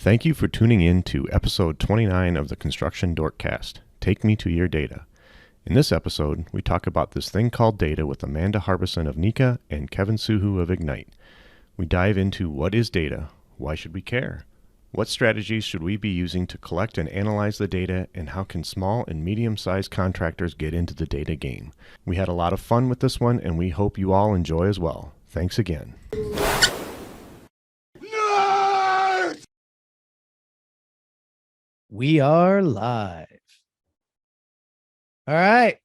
Thank you for tuning in to episode 29 of the Construction DorkCast, Take Me to Your Data. In this episode, we talk about this thing called data with Amanda Harbison of NECA and Kevin Soohoo of Egnyte. We dive into what is data, why should we care, what strategies should we be using to collect and analyze the data, and how can small and medium-sized contractors get into the data game. We had a lot of fun with this one, and we hope you all enjoy as well. Thanks again. We are live. All right.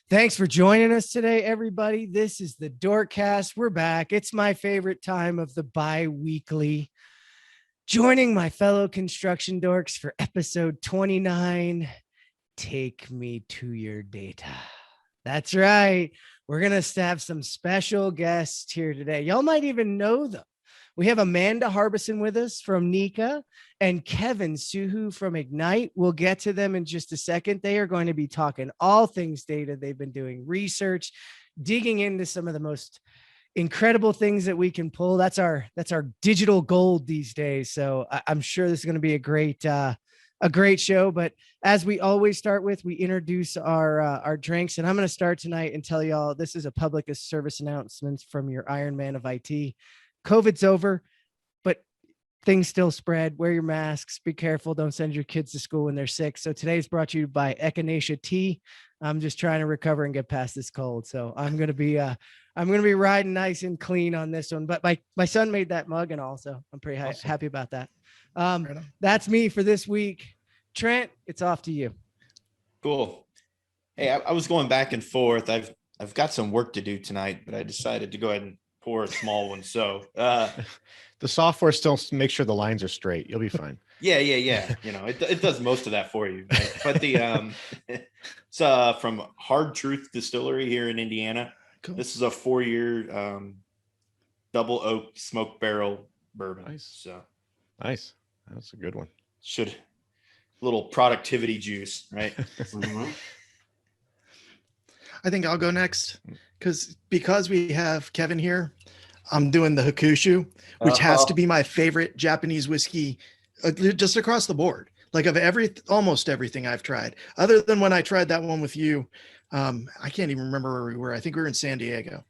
Thanks for joining us today, everybody. This is the DorkCast. We're back. It's my favorite time of the bi-weekly. Joining my fellow construction dorks for episode 29, Take Me to Your Data. That's right. We're going to have some special guests here today. Y'all might even know them. We have Amanda Harbison with us from NECA and Kevin Soohoo from Egnyte. We'll get to them in just a second. They are going to be talking all things data. They've been doing research, digging into some of the most incredible things that we can pull. That's our digital gold these days. So I'm sure this is going to be a great show. But as we always start with, we introduce our drinks, and I'm going to start tonight and tell y'all this is a public service announcement from your Iron Man of IT. COVID's over, but things still spread. Wear your masks. Be careful. Don't send your kids to school when they're sick. So today's brought to you by Egnyte tea. I'm just trying to recover and get past this cold. So I'm gonna be riding nice and clean on this one. But my son made that mug and all, so I'm pretty happy about that. That's me for this week. Trent, it's off to you. Cool. Hey, I was going back and forth. I've got some work to do tonight, but I decided to go ahead and pour a small one. So the software still makes sure the lines are straight. You'll be fine. Yeah. You know, it does most of that for you. Right? But it's from Hard Truth Distillery here in Indiana. Cool. This is a 4-year double oak smoke barrel bourbon. Nice. So nice. That's a good one. Little productivity juice, right? Mm-hmm. I think I'll go next because we have Kevin here. I'm doing the Hakushu, which has to be my favorite Japanese whiskey, just across the board. Like of almost everything I've tried, other than when I tried that one with you. I can't even remember where we were. I think we were in San Diego.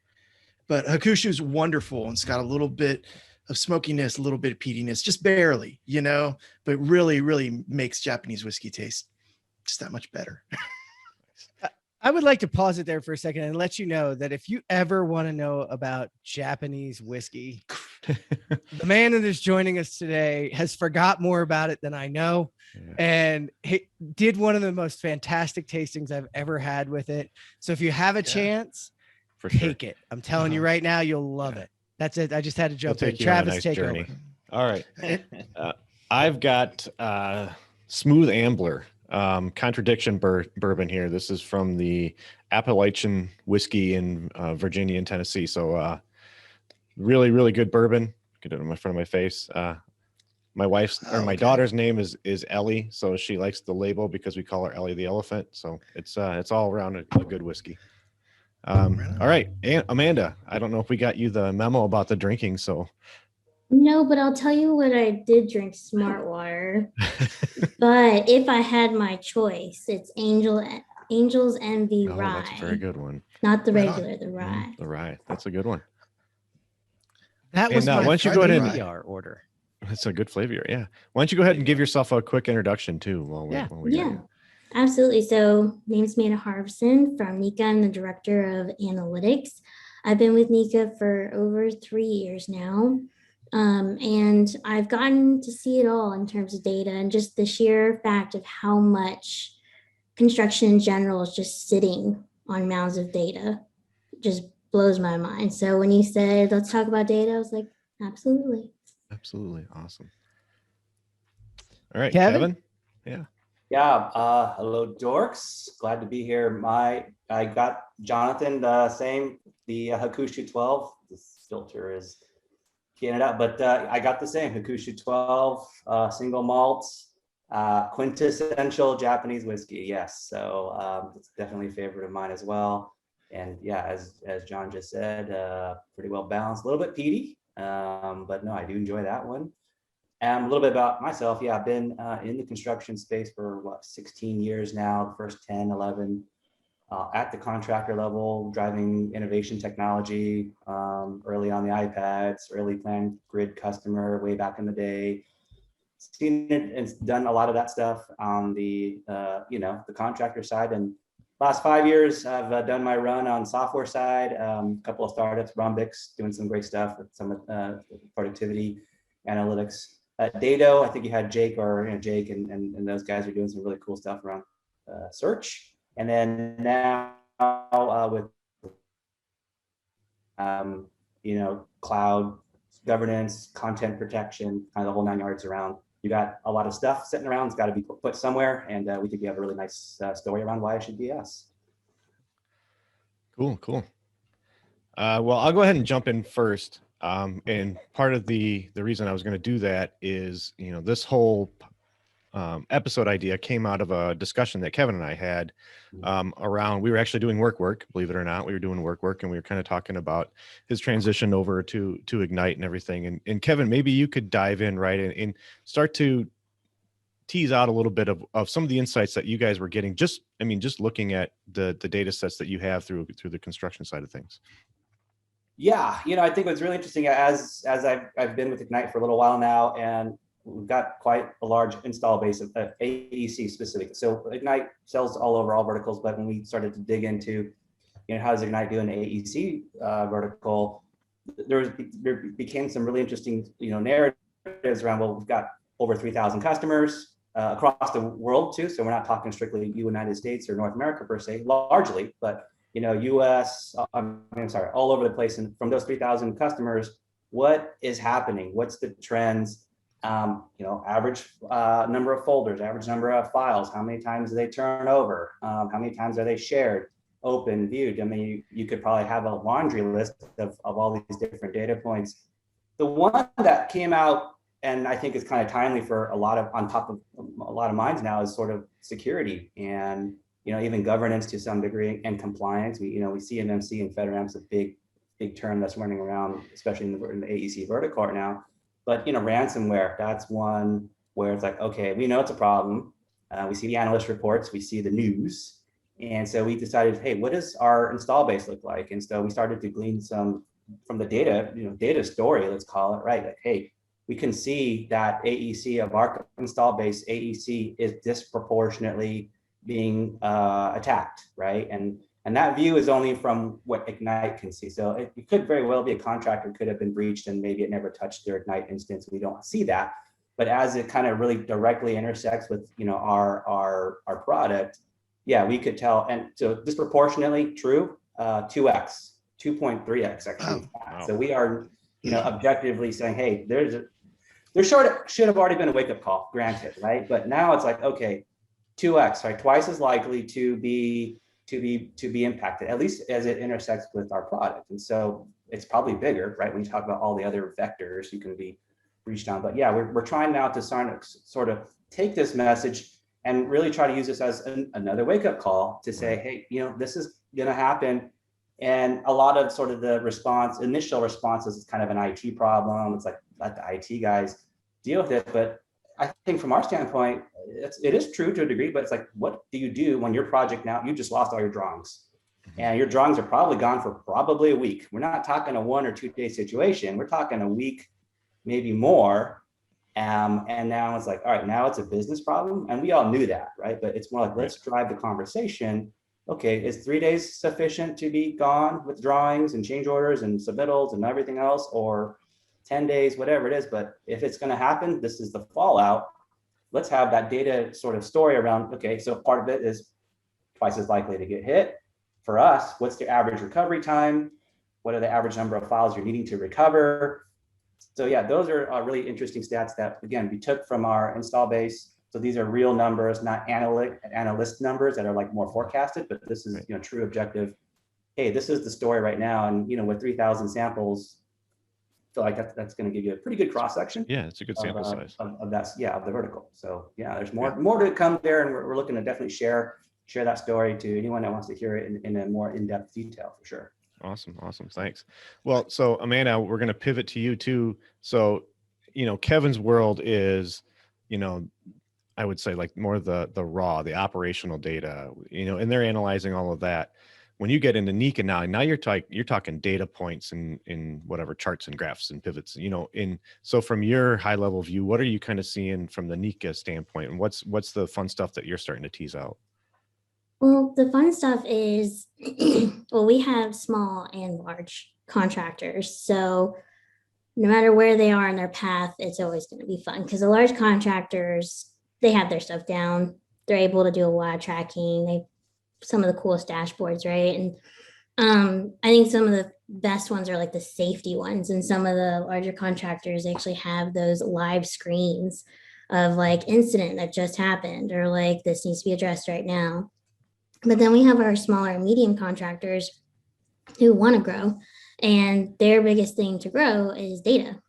But Hakushu is wonderful, and it's got a little bit of smokiness, a little bit of peatiness, just barely, but really, really makes Japanese whiskey taste just that much better. I would like to pause it there for a second and let you know that if you ever want to know about Japanese whiskey, the man that is joining us today has forgot more about it than I know. Yeah. And he did one of the most fantastic tastings I've ever had with it. So if you have a chance, take it. I'm telling you right now, you'll love it. That's it. I just had to jump in. Travis, take over. All right. I've got Smooth Ambler. Contradiction bourbon here. This is from the Appalachian whiskey in Virginia and Tennessee. So really, really good bourbon. Get it in front of my face. My wife's or my daughter's name is Ellie, so she likes the label because we call her Ellie the elephant. So it's all around a good whiskey. All right, Amanda, I don't know if we got you the memo about the drinking, so. No, but I'll tell you what, I did drink Smart Water. But if I had my choice, it's Angel's Envy Rye. That's a very good one. Not the regular, the rye. The rye. That's a good one. That was my why don't you go ahead and PR order. That's a good flavor. Yeah. Why don't you go ahead and give yourself a quick introduction too? Yeah, absolutely. So name's Amanda Harbison from NECA. I'm the director of analytics. I've been with NECA for over 3 years now. And I've gotten to see it all in terms of data and just the sheer fact of how much construction in general is just sitting on mounds of data just blows my mind. So when you said, let's talk about data, I was like, absolutely. Absolutely. Awesome. All right, Kevin? Yeah. Hello, dorks. Glad to be here. I got Jonathan the Hakushu 12. This filter is getting it up, but I got the same Hakushu 12 single malt quintessential Japanese whiskey. Yes, so it's definitely a favorite of mine as well. And yeah, as John just said, pretty well balanced, a little bit peaty, but no, I do enjoy that one. A little bit about myself. Yeah, I've been in the construction space for 16 years now, the first 10, 11 at the contractor level, driving innovation technology, early on the iPads, early plan grid customer way back in the day. Seen it and done a lot of that stuff on the, the contractor side. And last 5 years, I've done my run on software side, a couple of startups, Rhombix, doing some great stuff with some productivity analytics. At Dado, I think you had Jake and those guys are doing some really cool stuff around search. And then now with, cloud governance, content protection, kind of the whole 9 yards around. You got a lot of stuff sitting around. It's got to be put somewhere. And we think we have a really nice story around why it should be us. Cool. Well, I'll go ahead and jump in first. And part of the reason I was going to do that is, this whole episode idea came out of a discussion that Kevin and I had around, we were actually doing work, believe it or not. We were doing work and we were kind of talking about his transition over to Egnyte and everything. And Kevin, maybe you could dive in right and start to tease out a little bit of some of the insights that you guys were getting, just looking at the data sets that you have through the construction side of things. Yeah, I think what's really interesting as I've been with Egnyte for a little while now, and we've got quite a large install base of AEC specific. So Egnyte sells all over all verticals, but when we started to dig into, how does Egnyte do an AEC vertical, there became some really interesting, narratives around, well, we've got over 3,000 customers across the world too. So we're not talking strictly United States or North America per se, largely, but US, all over the place. And from those 3,000 customers, what is happening? What's the trends? Average number of folders, average number of files, how many times do they turn over? How many times are they shared, open, viewed? I mean, you could probably have a laundry list of all these different data points. The one that came out, and I think is kind of timely for on top of a lot of minds now, is sort of security and, even governance to some degree, and compliance. We see CMMC and FedRAMP's a big term that's running around, especially in the AEC vertical right now. But ransomware, that's one where it's like, okay, we know it's a problem. We see the analyst reports, we see the news. And so we decided, hey, what does our install base look like? And so we started to glean some from the data, data story, let's call it, right? Like, hey, we can see that AEC of our install base, AEC is disproportionately being attacked, right? And that view is only from what Egnyte can see. So it could very well be a contractor could have been breached and maybe it never touched their Egnyte instance. We don't see that. But as it kind of really directly intersects with our product, yeah, we could tell. And so disproportionately true, 2x, 2.3x actually. Wow. So we are objectively saying, hey, there should have already been a wake-up call, granted, right? But now it's like, okay, 2x, right? Twice as likely to be impacted, at least as it intersects with our product. And so it's probably bigger, right? When you talk about all the other vectors you can be reached on. But yeah, we're trying now to sort of take this message and really try to use this as another wake-up call to say, hey, this is going to happen. And a lot of sort of the initial responses is kind of an IT problem. It's like, let the IT guys deal with it. But I think from our standpoint, it is true to a degree, but it's like, what do you do when your project now, you just lost all your drawings and your drawings are probably gone for probably a week. We're not talking a 1 or 2 day situation. We're talking a week, maybe more. And now it's like, all right, now it's a business problem. And we all knew that, right? But it's more like, let's drive the conversation. Okay, is 3 days sufficient to be gone with drawings and change orders and submittals and everything else, or 10 days, whatever it is? But if it's going to happen, this is the fallout. Let's have that data sort of story around, okay, so part of it is twice as likely to get hit. For us, what's the average recovery time? What are the average number of files you're needing to recover? So yeah, those are really interesting stats that, again, we took from our install base. So these are real numbers, not analyst numbers that are like more forecasted, but this is true objective. Hey, this is the story right now. And with 3,000 samples, I feel like that's going to give you a pretty good cross section. Yeah, it's a good sample size of that. Yeah, of the vertical. So yeah, there's more to come there, and we're looking to definitely share that story to anyone that wants to hear it in a more in-depth detail for sure. Awesome. Thanks. Well, so Amanda, we're going to pivot to you too. So, Kevin's world is, I would say like more the raw, the operational data, and they're analyzing all of that. When you get into NECA now you're talking data points in whatever charts and graphs and pivots, so from your high level view, what are you kind of seeing from the NECA standpoint, and what's the fun stuff that you're starting to tease out? Well, the fun stuff is, well, we have small and large contractors. So no matter where they are in their path, it's always going to be fun because the large contractors, they have their stuff down. They're able to do a lot of tracking. Some of the coolest dashboards, right? And I think some of the best ones are like the safety ones, and some of the larger contractors actually have those live screens of like incident that just happened, or like this needs to be addressed right now. But then we have our smaller and medium contractors who want to grow, and their biggest thing to grow is data.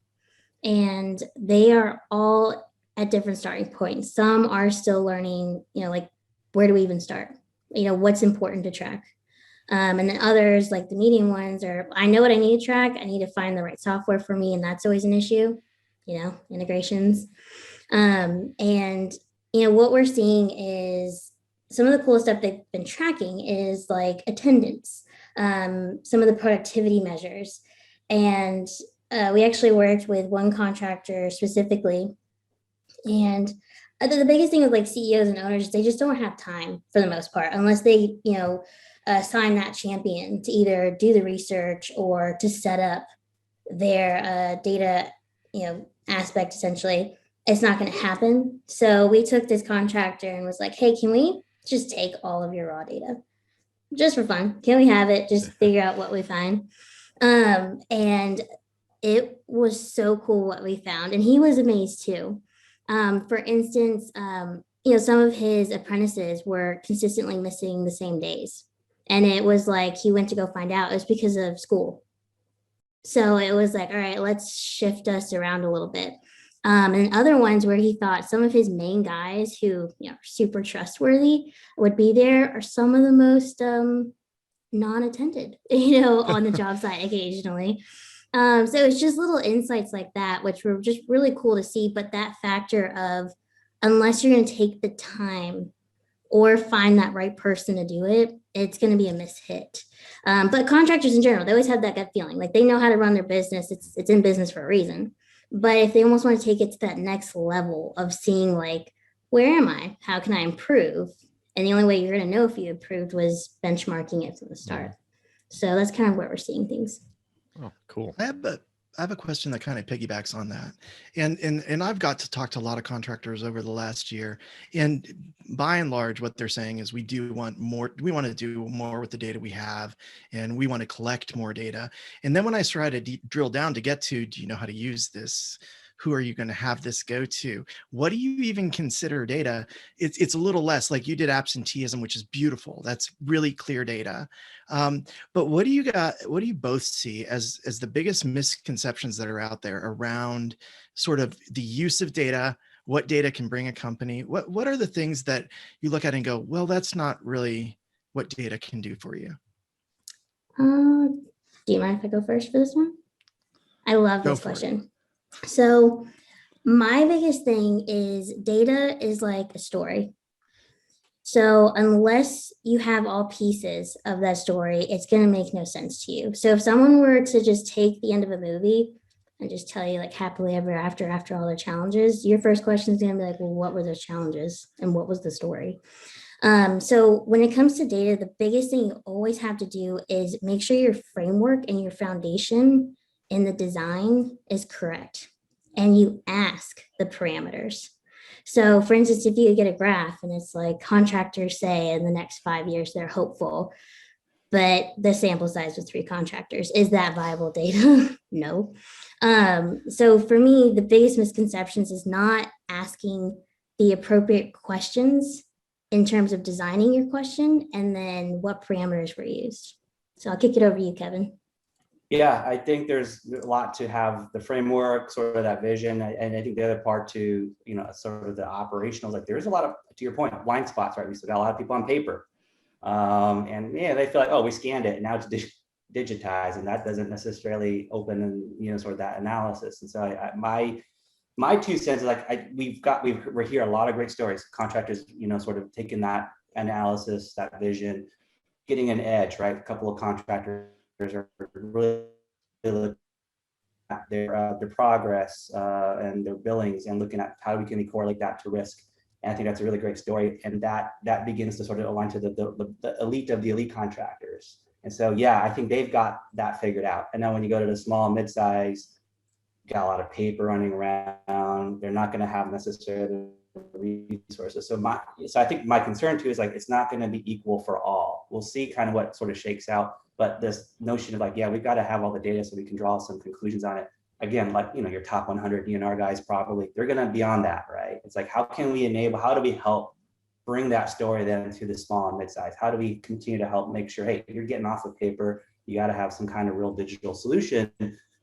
And they are all at different starting points. Some are still learning, like where do we even start? What's important to track. And then others, like the medium ones, are I know what I need to track. I need to find the right software for me, and that's always an issue. Integrations. And what we're seeing is some of the cool stuff they've been tracking is like attendance, some of the productivity measures. And we actually worked with one contractor specifically. And the biggest thing with like CEOs and owners, they just don't have time for the most part, unless they, assign that champion to either do the research or to set up their data, aspect. Essentially, it's not going to happen. So we took this contractor and was like, hey, can we just take all of your raw data just for fun? Can we have it? Just figure out what we find. And it was so cool what we found. And he was amazed too. For instance, some of his apprentices were consistently missing the same days. And it was like, he went to go find out it was because of school. So it was like, all right, let's shift us around a little bit. And other ones where he thought some of his main guys who are super trustworthy would be there are some of the most non-attended, on the job site occasionally. So it's just little insights like that, which were just really cool to see. But that factor of, unless you're going to take the time or find that right person to do it, it's going to be a mishit. But contractors in general, they always have that gut feeling, like they know how to run their business. It's in business for a reason. But if they almost want to take it to that next level of seeing like, where am I? How can I improve? And the only way you're going to know if you improved was benchmarking it from the start. So that's kind of where we're seeing things. Oh, cool. I have a question that kind of piggybacks on that. And I've got to talk to a lot of contractors over the last year. And by and large, what they're saying is we want to do more with the data we have, and we want to collect more data. And then when I try to drill down to get to, do you know how to use this? Who are you going to have this go to? What do you even consider data? It's a little less like you did absenteeism, which is beautiful. That's really clear data. But what do you both see as the biggest misconceptions that are out there around sort of the use of data, what data can bring a company? What are the things that you look at and go, well, that's not really what data can do for you? Do you mind if I go first for this one? I love this question. So my biggest thing is data is like a story. So unless you have all pieces of that story, it's going to make no sense to you. So if someone were to just take the end of a movie and just tell you like happily ever after all their challenges, your first question is going to be like, well, what were those challenges and what was the story? So when it comes to data, the biggest thing you always have to do is make sure your framework and your foundation in the design is correct, and you ask the parameters. So for instance, if you get a graph and it's like contractors say in the next 5 years they're hopeful, but the sample size was 3 contractors, is that viable data? No. So for me, the biggest misconceptions is not asking the appropriate questions in terms of designing your question, and then what parameters were used. So I'll kick it over to you, Kevin. Yeah, I think there's a lot to have the framework, sort of that vision. And I think the other part to, sort of the operationals, like there's a lot of, to your point, blind spots, right? We still got a lot of people on paper. And yeah, they feel like, oh, we scanned it and now it's digitized, and that doesn't necessarily open and, sort of that analysis. And so my 2 cents is like, we're hearing a lot of great stories. Contractors, sort of taking that analysis, that vision, getting an edge, right? A couple of contractors are really looking at their progress and their billings and looking at how we can correlate that to risk. And I think that's a really great story. And that begins to sort of align to the elite of the elite contractors. And so, yeah, I think they've got that figured out. And now when you go to the small, mid-size, got a lot of paper running around, they're not going to have necessarily the resources. So I think my concern too is like, it's not going to be equal for all. We'll see kind of what sort of shakes out. But this notion of like, yeah, we've got to have all the data so we can draw some conclusions on it. Again, like, your top 100 DNR guys, probably, they're going to be on that, right? It's like, how can we enable, how do we help bring that story then to the small and mid-size? How do we continue to help make sure, hey, you're getting off of paper, you got to have some kind of real digital solution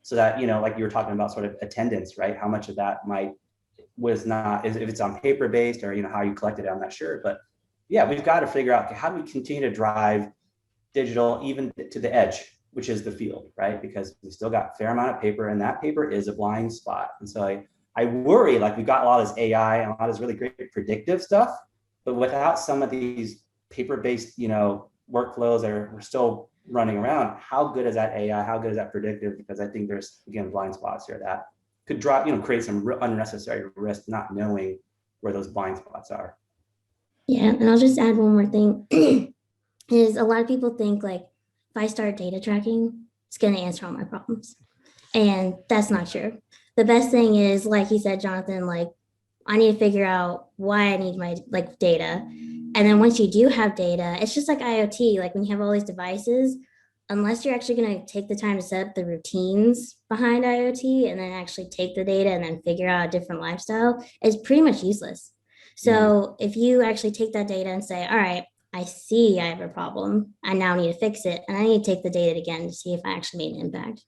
so that, like you were talking about sort of attendance, right? How much of that if it's on paper based or, how you collect it, I'm not sure. But yeah, we've got to figure out, okay, how do we continue to drive digital even to the edge, which is the field, right? Because we still got a fair amount of paper and that paper is a blind spot. And so I worry, like we've got a lot of this AI and a lot of this really great predictive stuff, but without some of these paper-based, workflows that are still running around, how good is that AI? How good is that predictive? Because I think there's, again, blind spots here that could create some unnecessary risk, not knowing where those blind spots are. Yeah, and I'll just add one more thing is a lot of people think like, if I start data tracking, it's going to answer all my problems. And that's not true. The best thing is, like you said, Jonathan, like I need to figure out why I need my data. And then once you do have data, it's just like IoT, like when you have all these devices, unless you're actually going to take the time to set up the routines behind IoT and then actually take the data and then figure out a different lifestyle, it's pretty much useless. So if you actually take that data and say, all right, I see I have a problem, I now need to fix it, and I need to take the data again to see if I actually made an impact.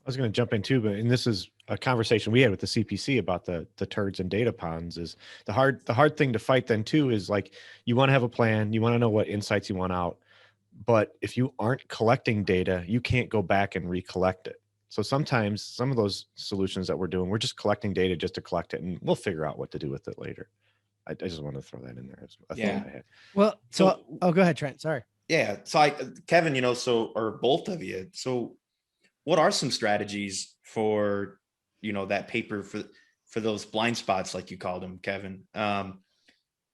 I was going to jump in too, and this is a conversation we had with the CPC about the turds and data ponds. Is the hard thing to fight then too is like, you want to have a plan, you want to know what insights you want out, but if you aren't collecting data, you can't go back and recollect it. So sometimes some of those solutions that we're doing, we're just collecting data just to collect it, and we'll figure out what to do with it later. I just want to throw that in there as a thought I had. Well, so go ahead, Trent. Sorry. Yeah. So Kevin, or both of you. So what are some strategies for, that paper for those blind spots, like you called them, Kevin?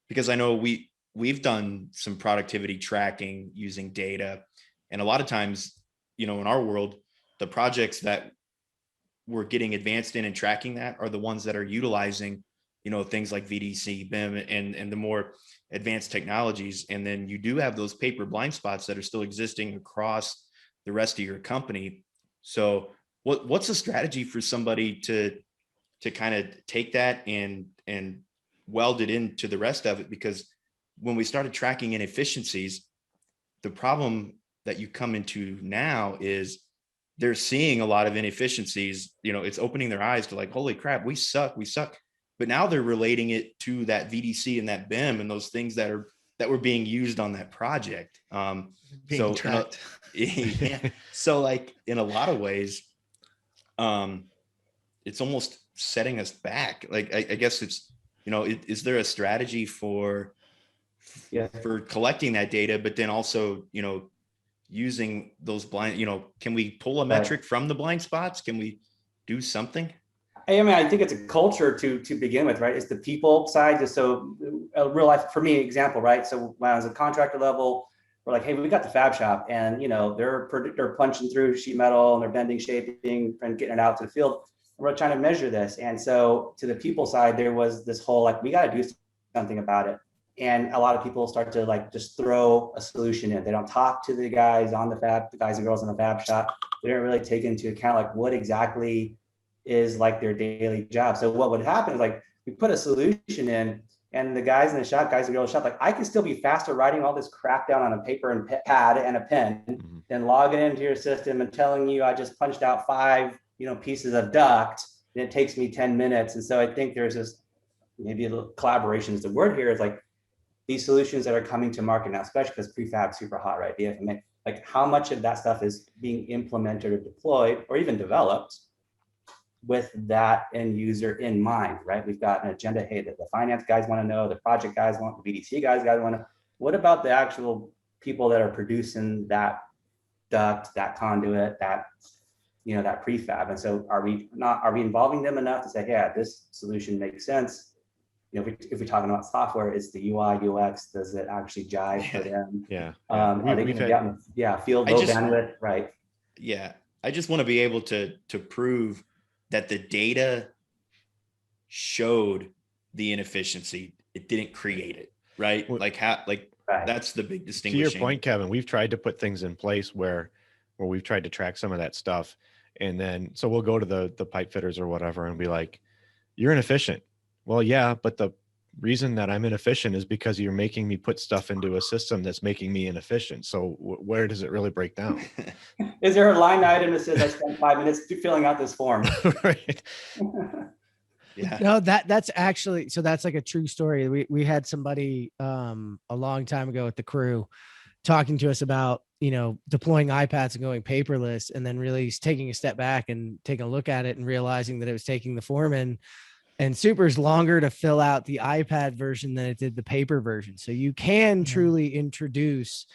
Because I know we've done some productivity tracking using data, and a lot of times, in our world, the projects that we're getting advanced in and tracking that are the ones that are utilizing, things like VDC, BIM, and the more advanced technologies. And then you do have those paper blind spots that are still existing across the rest of your company. So what's a strategy for somebody to kind of take that and weld it into the rest of it? Because when we started tracking inefficiencies, the problem that you come into now is they're seeing a lot of inefficiencies. It's opening their eyes to like, holy crap, we suck. But now they're relating it to that VDC and that BIM and those things that were being used on that project. Being tracked. Yeah. So like in a lot of ways, it's almost setting us back. Like, I guess it's, is there a strategy for collecting that data, but then also, using those blind, can we pull a metric from the blind spots? Can we do something? I think it's a culture to begin with, right? It's the people side. Just so a real life, for me, example, right? So when I was at contractor level, we're like, hey, we got the fab shop, and they're punching through sheet metal and they're bending, shaping, and getting it out to the field. And we're trying to measure this. And so to the people side, there was this whole like, we got to do something about it. And a lot of people start to like just throw a solution in. They don't talk to the guys on the guys and girls in the fab shop. They don't really take into account like what exactly is like their daily job. So what would happen is like we put a solution in, and the guys in the shop, guys and girls in the shop, like I can still be faster writing all this crap down on a paper and pad and a pen than logging into your system and telling you I just punched out 5 pieces of duct and it takes me 10 minutes. And so I think there's this, maybe a little collaboration is the word here, is like these solutions that are coming to market now, especially because prefab's super hot, right? BFMA, like how much of that stuff is being implemented or deployed or even developed with that end user in mind, right? We've got an agenda. Hey, the finance guys want to know, the project guys want, the VDC guys want to. What about the actual people that are producing that duct, that conduit, that that prefab? And so are we involving them enough to say, yeah, this solution makes sense? If we're talking about software, it's the UI, UX. Does it actually jive for them? Yeah. Are they going to get on the field low bandwidth? Right. Yeah. I just want to be able to prove that the data showed the inefficiency. It didn't create it. Right. That's the big distinguishing. To your point, Kevin, we've tried to put things in place where we've tried to track some of that stuff. And then, so we'll go to the pipe fitters or whatever and be like, you're inefficient. Well, yeah, but the reason that I'm inefficient is because you're making me put stuff into a system that's making me inefficient. So where does it really break down? Is there a line item that says I spent 5 minutes filling out this form? Right. Yeah. No, that's actually, so that's like a true story. We had somebody a long time ago with the crew talking to us about, deploying iPads and going paperless, and then really taking a step back and taking a look at it and realizing that it was taking the foreman and supers longer to fill out the iPad version than it did the paper version. So you can truly introduce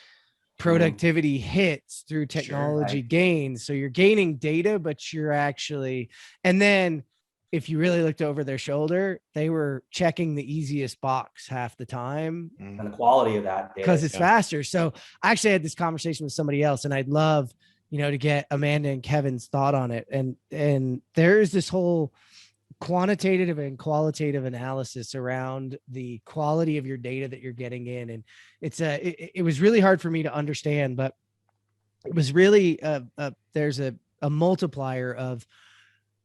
productivity hits through technology gains. So you're gaining data, but you're actually, and then if you really looked over their shoulder, they were checking the easiest box half the time. And the quality of that data, because it's faster. So I actually had this conversation with somebody else, and I'd love, to get Amanda and Kevin's thought on it. And there's this whole quantitative and qualitative analysis around the quality of your data that you're getting in. And it was really hard for me to understand, but it was really, there's a multiplier of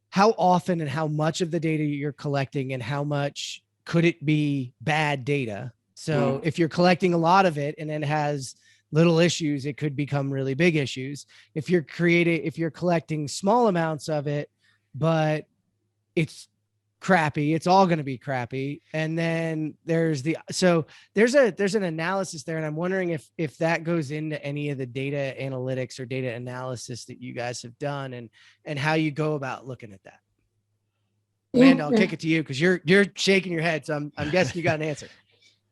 how often and how much of the data you're collecting and how much could it be bad data. So if you're collecting a lot of it and it has little issues, it could become really big issues. If you're collecting small amounts of it, but it's crappy, it's all going to be crappy. And then there's an analysis there. And I'm wondering if that goes into any of the data analytics or data analysis that you guys have done and how you go about looking at that. Amanda, I'll kick it to you because you're shaking your head. So I'm guessing you got an answer.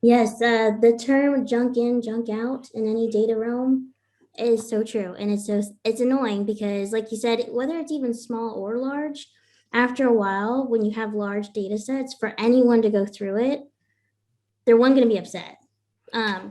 Yes. The term junk in, junk out in any data realm is so true. And it's annoying because, like you said, whether it's even small or large, after a while, when you have large data sets, for anyone to go through it, they're going to be upset.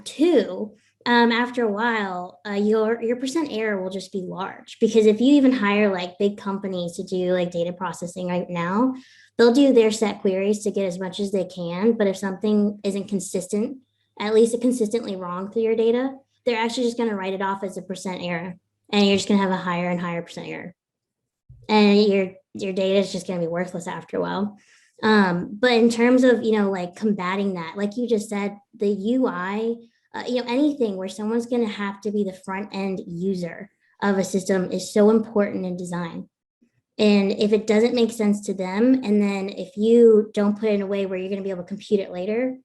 Two, after a while, your percent error will just be large, because if you even hire like big companies to do like data processing right now, they'll do their set queries to get as much as they can. But if something isn't consistent, at least consistently wrong through your data, they're actually just going to write it off as a percent error, and you're just going to have a higher and higher percent error. And your data is just going to be worthless after a while. But in terms of, like combating that, like you just said, the UI, anything where someone's going to have to be the front end user of a system is so important in design. And if it doesn't make sense to them, and then if you don't put it in a way where you're going to be able to compute it later,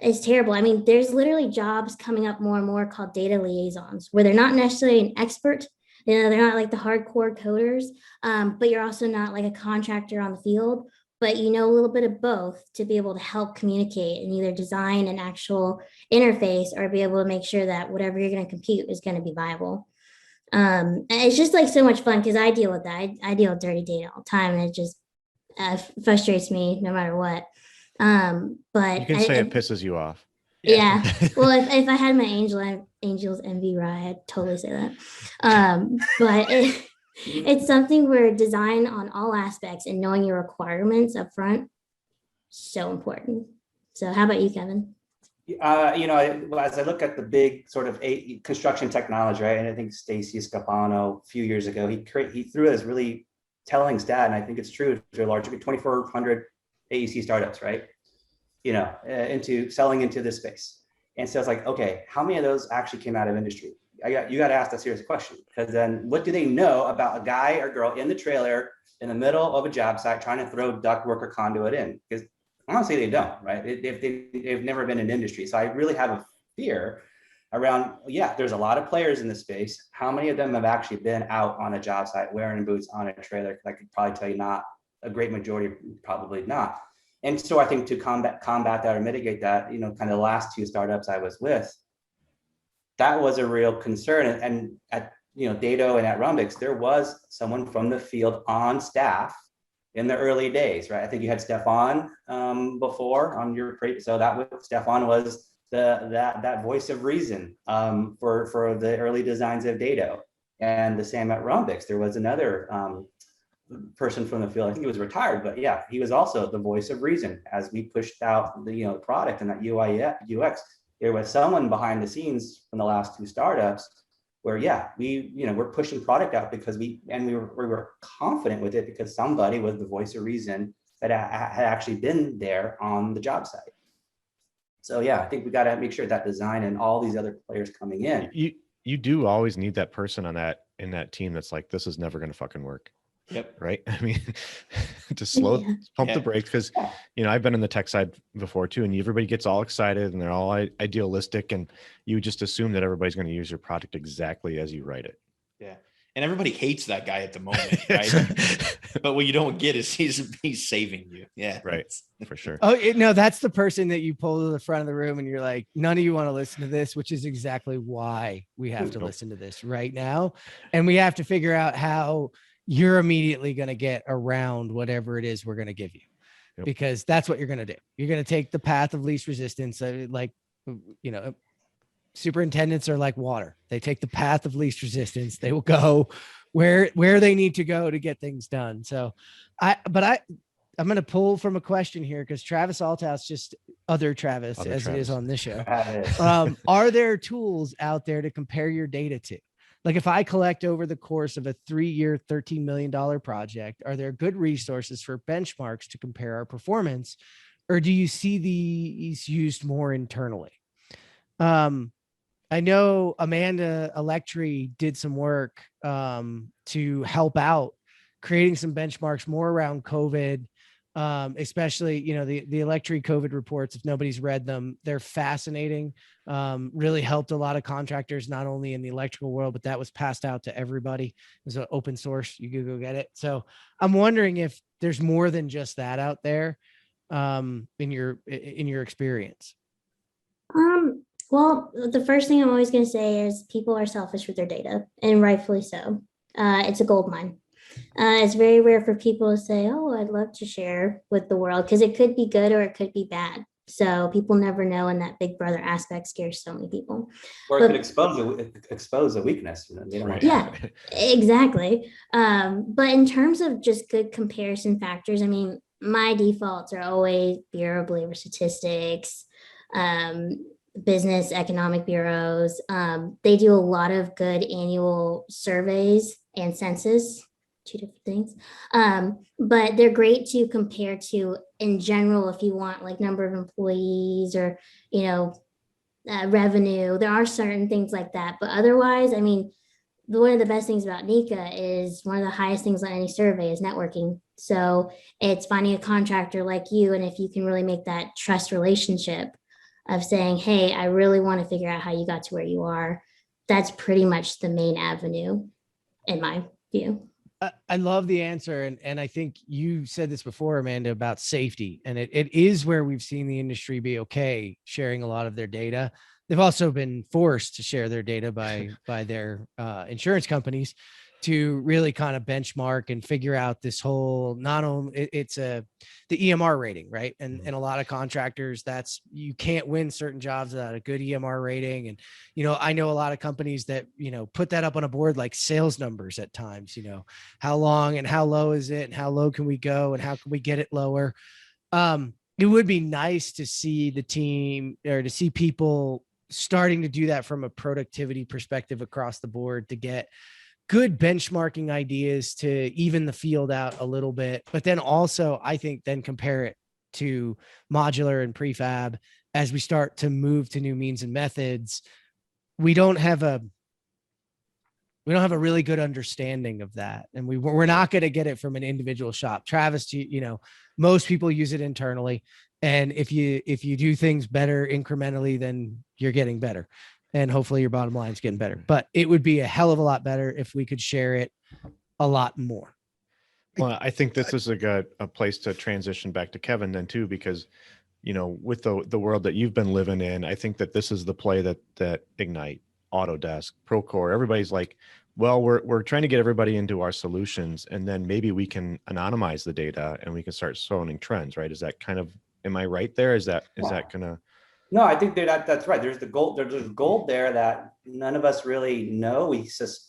it's terrible. I mean, there's literally jobs coming up more and more called data liaisons, where they're not necessarily an expert. They're not like the hardcore coders, but you're also not like a contractor on the field, but a little bit of both to be able to help communicate and either design an actual interface or be able to make sure that whatever you're going to compute is going to be viable. It's just like so much fun because I deal with that. I deal with dirty data all the time, and it just frustrates me no matter what. But you can say it pisses you off. Yeah. Well, if I had my Angels envy ride, I'd totally say that. But it's something where design on all aspects and knowing your requirements up front, so important. So how about you, Kevin? As I look at the big sort of construction technology, right? And I think Stacy Scapano a few years ago, he threw this really telling stat, and I think it's true. There are large 2,400 AEC startups, right? Into selling into this space. And so it's like, okay, how many of those actually came out of industry? You got to ask that serious question, because then what do they know about a guy or girl in the trailer in the middle of a job site trying to throw ductwork or conduit in? Because honestly, they don't, right? They've never been in industry. So I really have a fear around, there's a lot of players in this space. How many of them have actually been out on a job site wearing boots on a trailer? I could probably tell you not a great majority probably not. And so I think to combat that or mitigate that, kind of the last 2 startups I was with, that was a real concern. And at Dado and at Rumbix, there was someone from the field on staff in the early days, right? I think you had Stefan before on your so Stefan was that voice of reason for the early designs of Dado. And the same at Rumbix. There was another person from the field. I think he was retired, but yeah, he was also the voice of reason as we pushed out the product and that UI UX. There was someone behind the scenes from the last 2 startups where we're pushing product out because we were confident with it because somebody was the voice of reason that had actually been there on the job site. So yeah, I think we got to make sure that design and all these other players coming in. You do always need that person in that team that's like, this is never going to fucking work. Yep. Right. I mean, to pump the brakes because, I've been in the tech side before too, and everybody gets all excited and they're all idealistic, and you just assume that everybody's going to use your product exactly as you write it. Yeah. And everybody hates that guy at the moment, right? But what you don't get is he's saving you. Yeah. Right. For sure. Oh, no, that's the person that you pull to the front of the room and you're like, none of you want to listen to this, which is exactly why we have to listen to this right now. And we have to figure out how you're immediately going to get around whatever it is we're going to give you, because that's what you're going to do. You're going to take the path of least resistance. Superintendents are like water. They take the path of least resistance. They will go where they need to go to get things done. So I'm going to pull from a question here because Travis Althouse, just other Travis. It is on this show. Are there tools out there to compare your data to? Like if I collect over the course of a 3-year, $13 million project, are there good resources for benchmarks to compare our performance, or do you see these used more internally? I know Amanda Electri did some work to help out creating some benchmarks more around COVID, especially, the Electri COVID reports. If nobody's read them, they're fascinating. Really helped a lot of contractors, not only in the electrical world, but that was passed out to everybody. It's an open source. You can go get it. So I'm wondering if there's more than just that out there in your experience. Well, the first thing I'm always going to say is people are selfish with their data, and rightfully so. It's a gold mine. It's very rare for people to say, oh, I'd love to share with the world, because it could be good or it could be bad. So people never know, and that big brother aspect scares so many people. Or it could expose a weakness. They don't want exactly. But in terms of just good comparison factors, I mean, my defaults are always Bureau of Labor Statistics, business economic bureaus. They do a lot of good annual surveys and census, 2 different things. But they're great to compare to in general, if you want like number of employees or, revenue. There are certain things like that, but otherwise, I mean, one of the best things about NECA is one of the highest things on any survey is networking. So it's finding a contractor like you. And if you can really make that trust relationship of saying, hey, I really want to figure out how you got to where you are, that's pretty much the main avenue in my view. I love the answer. And I think you said this before, Amanda, about safety. And it is where we've seen the industry be okay sharing a lot of their data. They've also been forced to share their data by their insurance companies to really kind of benchmark and figure out this whole, not only the EMR rating, right? And a lot of contractors, you can't win certain jobs without a good EMR rating. And, I know a lot of companies that, put that up on a board, like sales numbers at times, how long and how low is it and how low can we go and how can we get it lower? It would be nice to see the team or to see people starting to do that from a productivity perspective across the board to get good benchmarking ideas to even the field out a little bit, but then also I think then compare it to modular and prefab as we start to move to new means and methods. We don't have a really good understanding of that. And we're not going to get it from an individual shop. Travis, most people use it internally. And if you do things better incrementally, then you're getting better. And hopefully your bottom line is getting better. But it would be a hell of a lot better if we could share it a lot more. Well, I think this is a place to transition back to Kevin then too, because, with the world that you've been living in, I think that this is the play that Egnyte, Autodesk, Procore, everybody's like, well, we're trying to get everybody into our solutions, and then maybe we can anonymize the data and we can start showing trends, right? Is that kind of, am I right there? Is that gonna? No, I think that's right. There's gold there that none of us really know.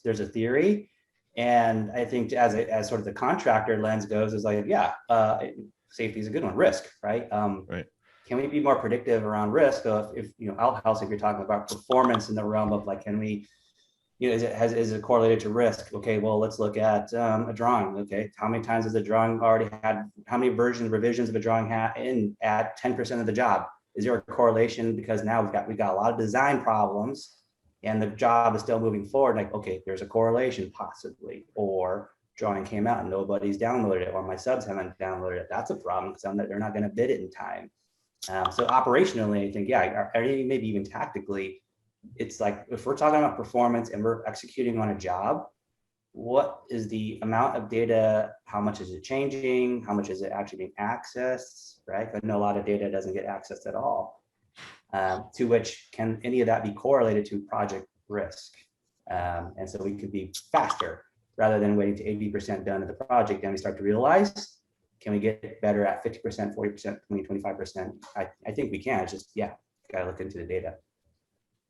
There's a theory. And I think as sort of the contractor lens goes, is like, safety is a good one. Risk, right? Right. Can we be more predictive around risk? So if outhouse, if you're talking about performance in the realm of like, can we, is it correlated to risk? Okay, well, let's look at a drawing. Okay, how many times has the drawing already had? How many revisions of a drawing at 10% of the job? Is there a correlation? Because now we've got a lot of design problems, and the job is still moving forward. Like, okay, there's a correlation possibly, or drawing came out and nobody's downloaded it, or my subs haven't downloaded it. That's a problem because they're not going to bid it in time. So operationally, I think, or maybe even tactically, it's like if we're talking about performance and we're executing on a job, what is the amount of data? How much is it changing? How much is it actually being accessed? Right? I know a lot of data doesn't get accessed at all. To which can any of that be correlated to project risk? And so we could be faster rather than waiting to 80% done of the project. Then we start to realize, can we get better at 50%, 40%, 20, 25%? I think we can. It's just, gotta look into the data.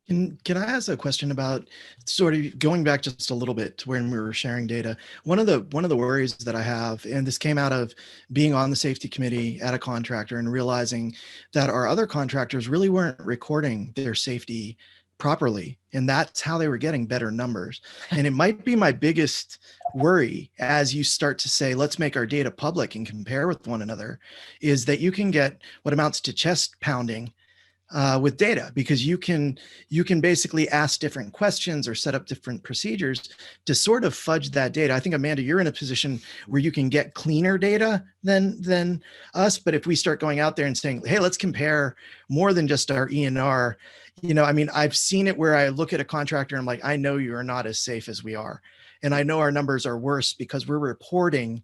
Can I ask a question about sort of going back just a little bit to when we were sharing data? One of the worries that I have, and this came out of being on the safety committee at a contractor and realizing that our other contractors really weren't recording their safety properly, and that's how they were getting better numbers. And it might be my biggest worry as you start to say, let's make our data public and compare with one another, is that you can get what amounts to chest pounding with data, because you can basically ask different questions or set up different procedures to sort of fudge that data. I think, Amanda, you're in a position where you can get cleaner data than us. But if we start going out there and saying, hey, let's compare more than just our ENR, I've seen it where I look at a contractor and I'm like, I know you are not as safe as we are. And I know our numbers are worse because we're reporting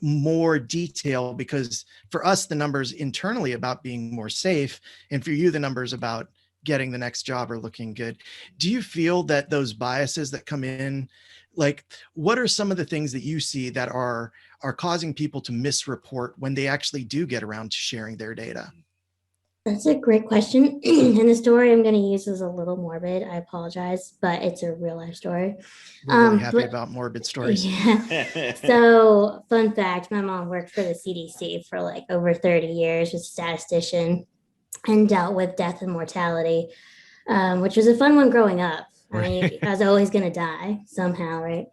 more detail, because for us, the numbers internally about being more safe, and for you, the numbers about getting the next job are looking good. Do you feel that those biases that come in, like, what are some of the things that you see that are causing people to misreport when they actually do get around to sharing their data? That's a great question. And the story I'm going to use is a little morbid. I apologize, but it's a real life story. We're really happy about morbid stories. Yeah. So, fun fact, my mom worked for the CDC for like over 30 years, was a statistician, and dealt with death and mortality, which was a fun one growing up. I mean, I was always going to die somehow, right?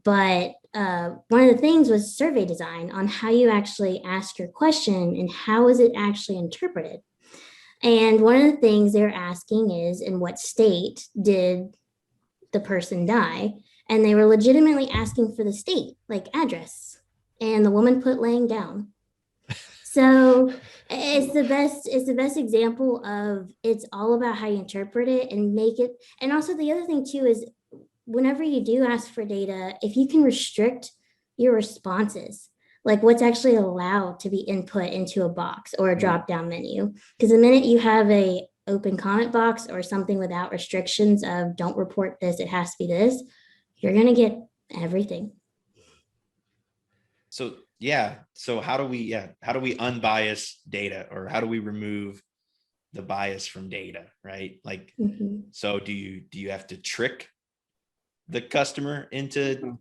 But one of the things was survey design on how you actually ask your question and how is it actually interpreted. And one of the things they're asking is, in what state did the person die? And they were legitimately asking for the state, like address. And the woman put laying down. So it's the best example of, it's all about how you interpret it and make it. And also the other thing too is, whenever you do ask for data, if you can restrict your responses, like what's actually allowed to be input into a box or a drop down menu, because the minute you have a open comment box or something without restrictions of don't report this, it has to be this, you're going to get everything. So how do we unbias data, or how do we remove the bias from data, right? Like, so do you have to trick the customer into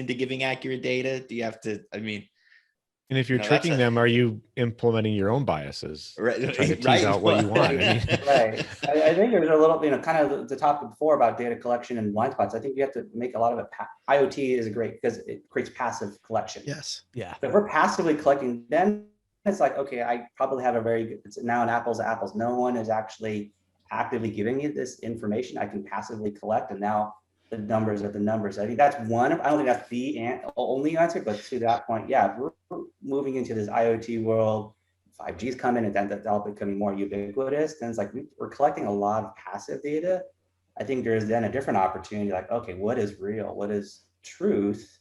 giving accurate data? Do you have to, And if you're tricking them, are you implementing your own biases? Right. Trying to tease out what you want. Right. I think there's a little, kind of the topic before about data collection and blind spots. I think you have to make a lot of it. IoT is great because it creates passive collection. Yes. Yeah. But if we're passively collecting, then it's like, okay, I probably have a very good, it's now an apples to apples. No one is actually actively giving me this information. I can passively collect, and now the numbers are the numbers. I think that's one. I don't think that's the only answer, but to that point, we're moving into this IoT world. 5G is coming, and then that's all becoming more ubiquitous. And it's like we're collecting a lot of passive data. I think there's then a different opportunity, like, okay, what is real? What is truth?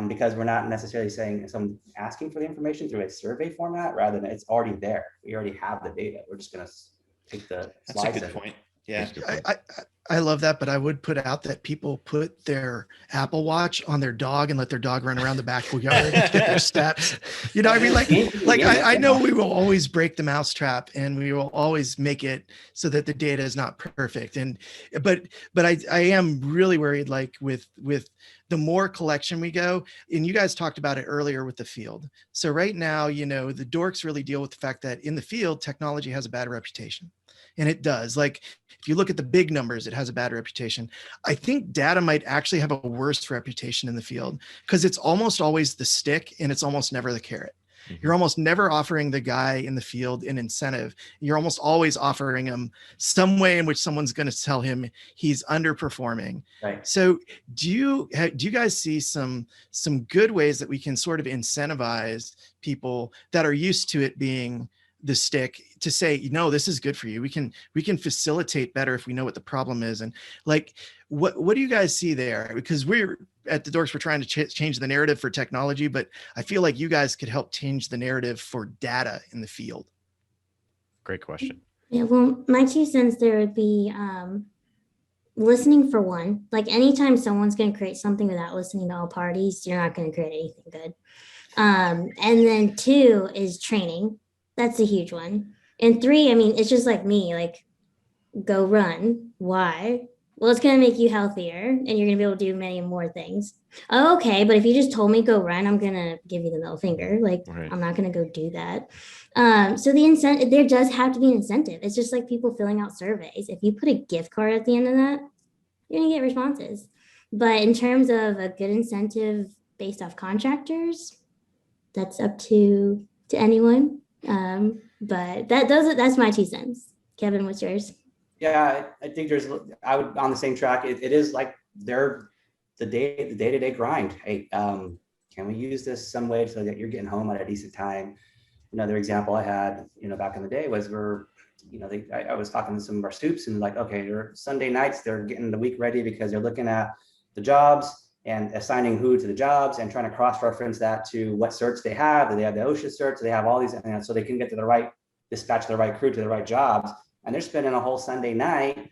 because we're not necessarily saying someone asking for the information through a survey format, rather than it's already there. We already have the data. We're just going to take the That's a good point. Yeah. I love that, but I would put out that people put their Apple Watch on their dog and let their dog run around the backyard to get their steps. You know, I mean, I know we will always break the mousetrap and we will always make it so that the data is not perfect. But I am really worried, like with the more collection we go, and you guys talked about it earlier with the field. So right now, you know, the dorks really deal with the fact that in the field, technology has a bad reputation. And it does. Like, if you look at the big numbers, it has a bad reputation. I think data might actually have a worse reputation in the field because it's almost always the stick and it's almost never the carrot. You're almost never offering the guy in the field an incentive. You're almost always offering him some way in which someone's going to tell him he's underperforming. Right. So do you guys see some good ways that we can sort of incentivize people that are used to it being the stick to say, no, this is good for you. We can facilitate better if we know what the problem is. And like, what do you guys see there? Because we're at the Dorks, we're trying to change the narrative for technology, but I feel like you guys could help change the narrative for data in the field. Great question. Yeah, well, my 2 cents there would be listening for one. Like, anytime someone's going to create something without listening to all parties, you're not going to create anything good. And then 2 is training. That's a huge one. And 3, I mean, it's just like me, like, go run. Why? Well, it's going to make you healthier and you're going to be able to do many more things. Oh, okay. But if you just told me go run, I'm going to give you the middle finger. Like, right. I'm not going to go do that. So the incentive, there does have to be an incentive. It's just like people filling out surveys. If you put a gift card at the end of that, you're going to get responses. But in terms of a good incentive based off contractors, that's up to anyone. But that's my 2 cents. Kevin, what's yours? Yeah, I think I would on the same track. It is like the day-to-day grind. Hey, can we use this some way so that you're getting home at a decent time? Another example I had, back in the day was I was talking to some of our soups and like, okay, they're Sunday nights, they're getting the week ready because they're looking at the jobs and assigning who to the jobs and trying to cross-reference that to what certs they have. Do they have the OSHA certs? Do they have all these? And so they can get to dispatch the right crew to the right jobs. And they're spending a whole Sunday night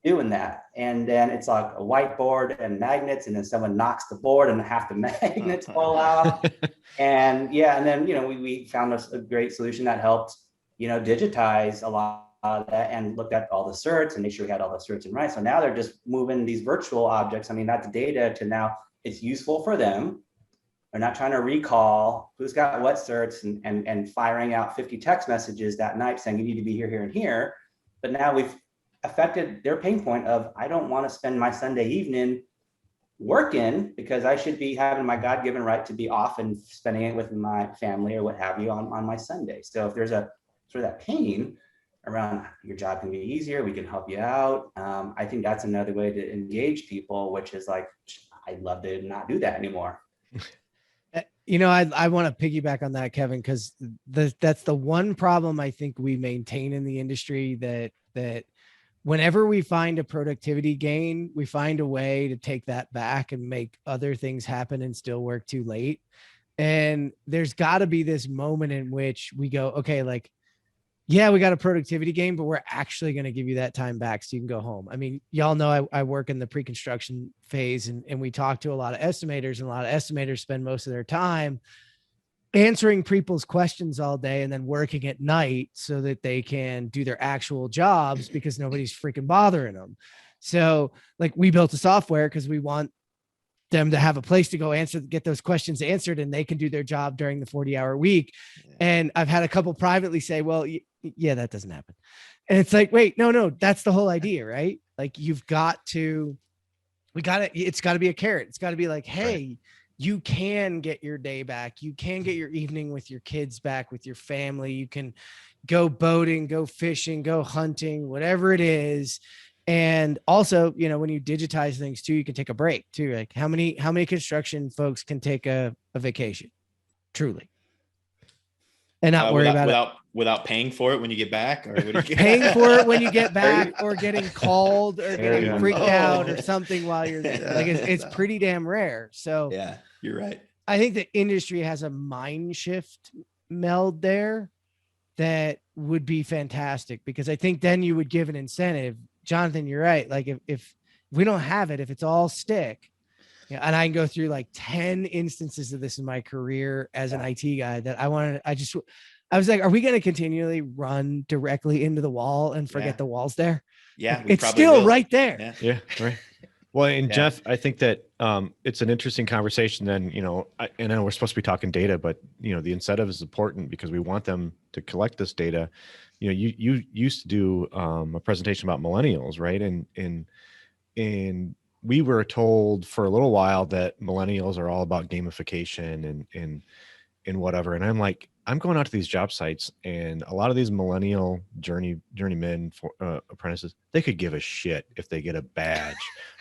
doing that. And then it's like a whiteboard and magnets, and then someone knocks the board and half the magnets fall out. And then, we found a great solution that helped, digitize a lot of that and looked at all the certs and make sure we had all the certs in right. So now they're just moving these virtual objects. I mean, not the data to now it's useful for them. They're not trying to recall who's got what certs and firing out 50 text messages that night saying you need to be here, here, and here. But now we've affected their pain point of, I don't want to spend my Sunday evening working because I should be having my God-given right to be off and spending it with my family or what have you on my Sunday. So if there's a sort of that pain around your job can be easier, we can help you out. I think that's another way to engage people, which is like, I'd love to not do that anymore. I want to piggyback on that, Kevin, because that's the one problem I think we maintain in the industry, that whenever we find a productivity gain, we find a way to take that back and make other things happen and still work too late. And there's got to be this moment in which we go, okay, like, yeah, we got a productivity gain, but we're actually going to give you that time back so you can go home. I mean, y'all know I work in the pre-construction phase and we talk to a lot of estimators, and a lot of estimators spend most of their time answering people's questions all day and then working at night so that they can do their actual jobs because nobody's freaking bothering them. So like, we built a software because we want them to have a place to go get those questions answered, and they can do their job during the 40-hour week. And I've had a couple privately say, well, yeah, that doesn't happen. And it's like, wait, no, that's the whole idea, right? Like, it's got to be a carrot. It's got to be like, hey, right, you can get your day back. You can get your evening with your kids back, with your family. You can go boating, go fishing, go hunting, whatever it is. And also, when you digitize things too, you can take a break too. Like, how many construction folks can take a vacation, truly, and not worry about it without paying for it when you get back, or paying for it when you get back, or getting called or getting freaked out or something while you're there. Like, it's pretty damn rare. So yeah. You're right. I think the industry has a mind shift meld there that would be fantastic, because I think then you would give an incentive. Jonathan, you're right. Like if we don't have it, if it's all stick, and I can go through like 10 instances of this in my career as an IT guy that I was like, are we going to continually run directly into the wall and forget the wall's there? Yeah. It's still right there. Yeah. Right. Well, and Jeff, I think that it's an interesting conversation then, and then we're supposed to be talking data, but the incentive is important because we want them to collect this data. You used to do a presentation about millennials, right? And we were told for a little while that millennials are all about gamification and whatever. And I'm like, I'm going out to these job sites, and a lot of these millennial journeymen apprentices, they could give a shit if they get a badge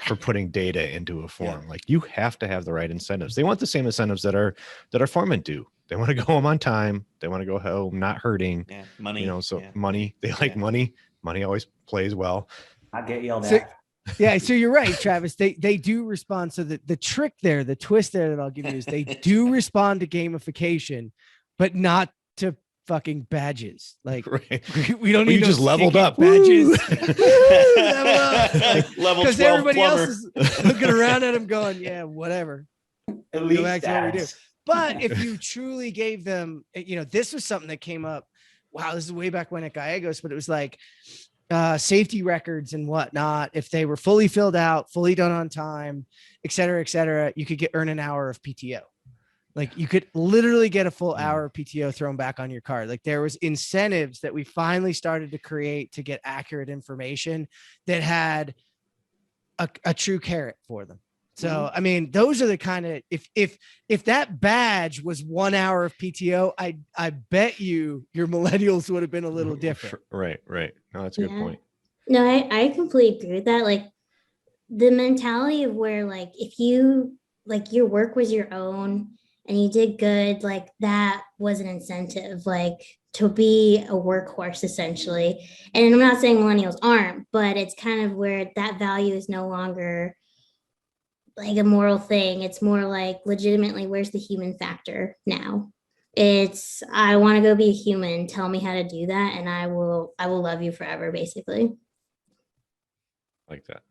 for putting data into a form. Yeah. Like, you have to have the right incentives. They want the same incentives that our foremen do. They want to go home on time. They want to go home not hurting. Yeah, money. Money. They like money. Money always plays well. I get yelled at. Yeah, so you're right, Travis. They do respond. So the trick there, the twist there that I'll give you is they do respond to gamification, but not to fucking badges. Like, we don't need just leveled up badges. Level 12 because everybody plumber. else is looking around at them going, yeah, whatever. Elite Go back to what we do. status. But if you truly gave them, this was something that came up. Wow, this is way back when at Gallegos, but it was like safety records and whatnot. If they were fully filled out, fully done on time, et cetera, you could earn an hour of PTO. Like, you could literally get a full hour of PTO thrown back on your card. Like, there was incentives that we finally started to create to get accurate information that had a true carrot for them. So, I mean, those are the kind of, if that badge was 1 hour of PTO, I bet your millennials would have been a little different. Right. No, that's a good point. No, I completely agree with that. Like, the mentality of where, like, if you, like, your work was your own and you did good, like, that was an incentive, like, to be a workhorse, essentially. And I'm not saying millennials aren't, but it's kind of where that value is no longer like a moral thing. It's more like, legitimately, where's the human factor now? It's, I want to go be a human. Tell me how to do that, and I will love you forever, basically. Like that.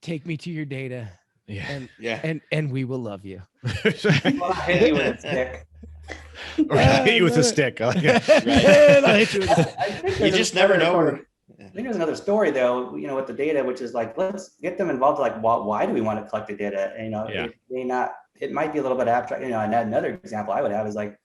Take me to your data. And we will love you. Well, I hit you with a stick. Or hit you with a stick. You just never know. I think there's another story though, with the data, which is like, let's get them involved. Like, why do we want to collect the data? And, it might be a little bit abstract. And another example I would have is like,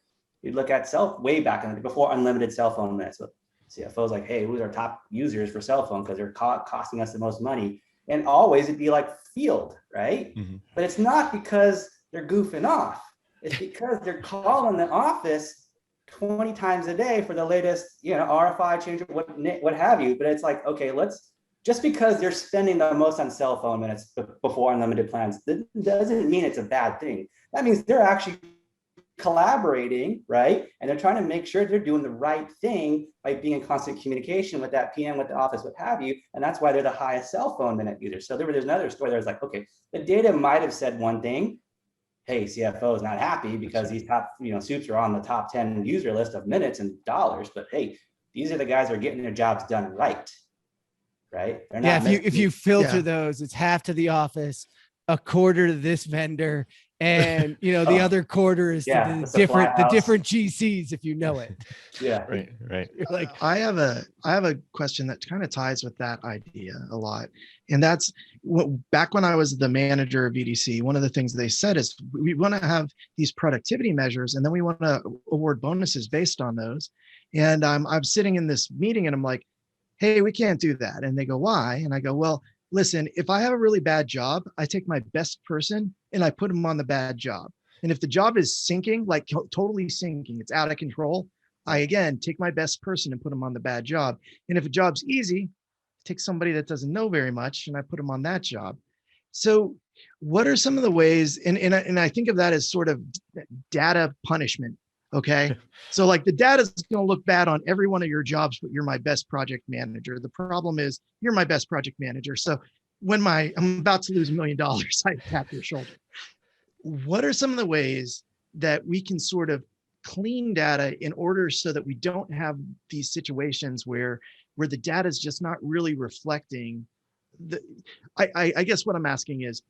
you'd look at way back before unlimited cell phone minutes. So CFO's like, hey, who's our top users for cell phone? Because they're costing us the most money. And always it'd be like field, right? Mm-hmm. But it's not because they're goofing off. It's because they're calling the office 20 times a day for the latest, RFI change, what have you. But it's like, okay, just because they're spending the most on cell phone minutes before unlimited plans, that doesn't mean it's a bad thing. That means they're actually collaborating, right? And they're trying to make sure they're doing the right thing by being in constant communication with that PM, with the office, what have you. And that's why they're the highest cell phone minute users. So there's another story that was like, okay, the data might have said one thing. Hey, CFO is not happy because these top, soups are on the top 10 user list of minutes and dollars. But hey, these are the guys that are getting their jobs done right. They're not if you filter those, it's half to the office, a quarter to this vendor, and the other quarter is the different GCs, if you know it. Yeah. Right. Like, I have a question that kind of ties with that idea a lot. And that's back when I was the manager of EDC, one of the things they said is we want to have these productivity measures, and then we want to award bonuses based on those. And I'm sitting in this meeting and I'm like, hey, we can't do that. And they go, why? And I go, well, listen, if I have a really bad job, I take my best person and I put them on the bad job. And if the job is sinking, like totally sinking, it's out of control, I, again, take my best person and put them on the bad job. And if a job's easy, take somebody that doesn't know very much and I put them on that job. So what are some of the ways, and I think of that as sort of data punishment. Okay. So like, the data is going to look bad on every one of your jobs, but you're my best project manager. The problem is you're my best project manager. So when I'm about to lose $1 million, I tap your shoulder. what are some of the ways that we can sort of clean data in order so that we don't have these situations where the data is just not really reflecting the, I guess what I'm asking is,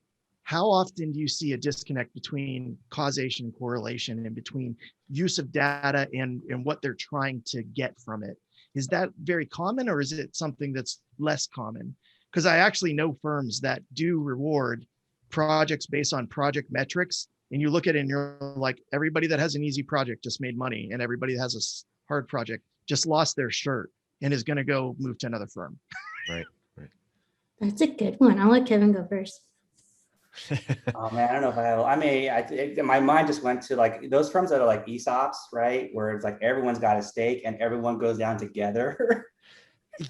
how often do you see a disconnect between causation and correlation and between use of data and what they're trying to get from it? Is that very common, or is it something that's less common? Because I actually know firms that do reward projects based on project metrics, and you look at it and you're like, everybody that has an easy project just made money, and everybody that has a hard project just lost their shirt and is going to go move to another firm. Right. That's a good one. I'll let Kevin go first. Oh man, I don't know if I have. I mean, my mind just went to like those firms that are like ESOPs, right? Where it's like everyone's got a stake and everyone goes down together.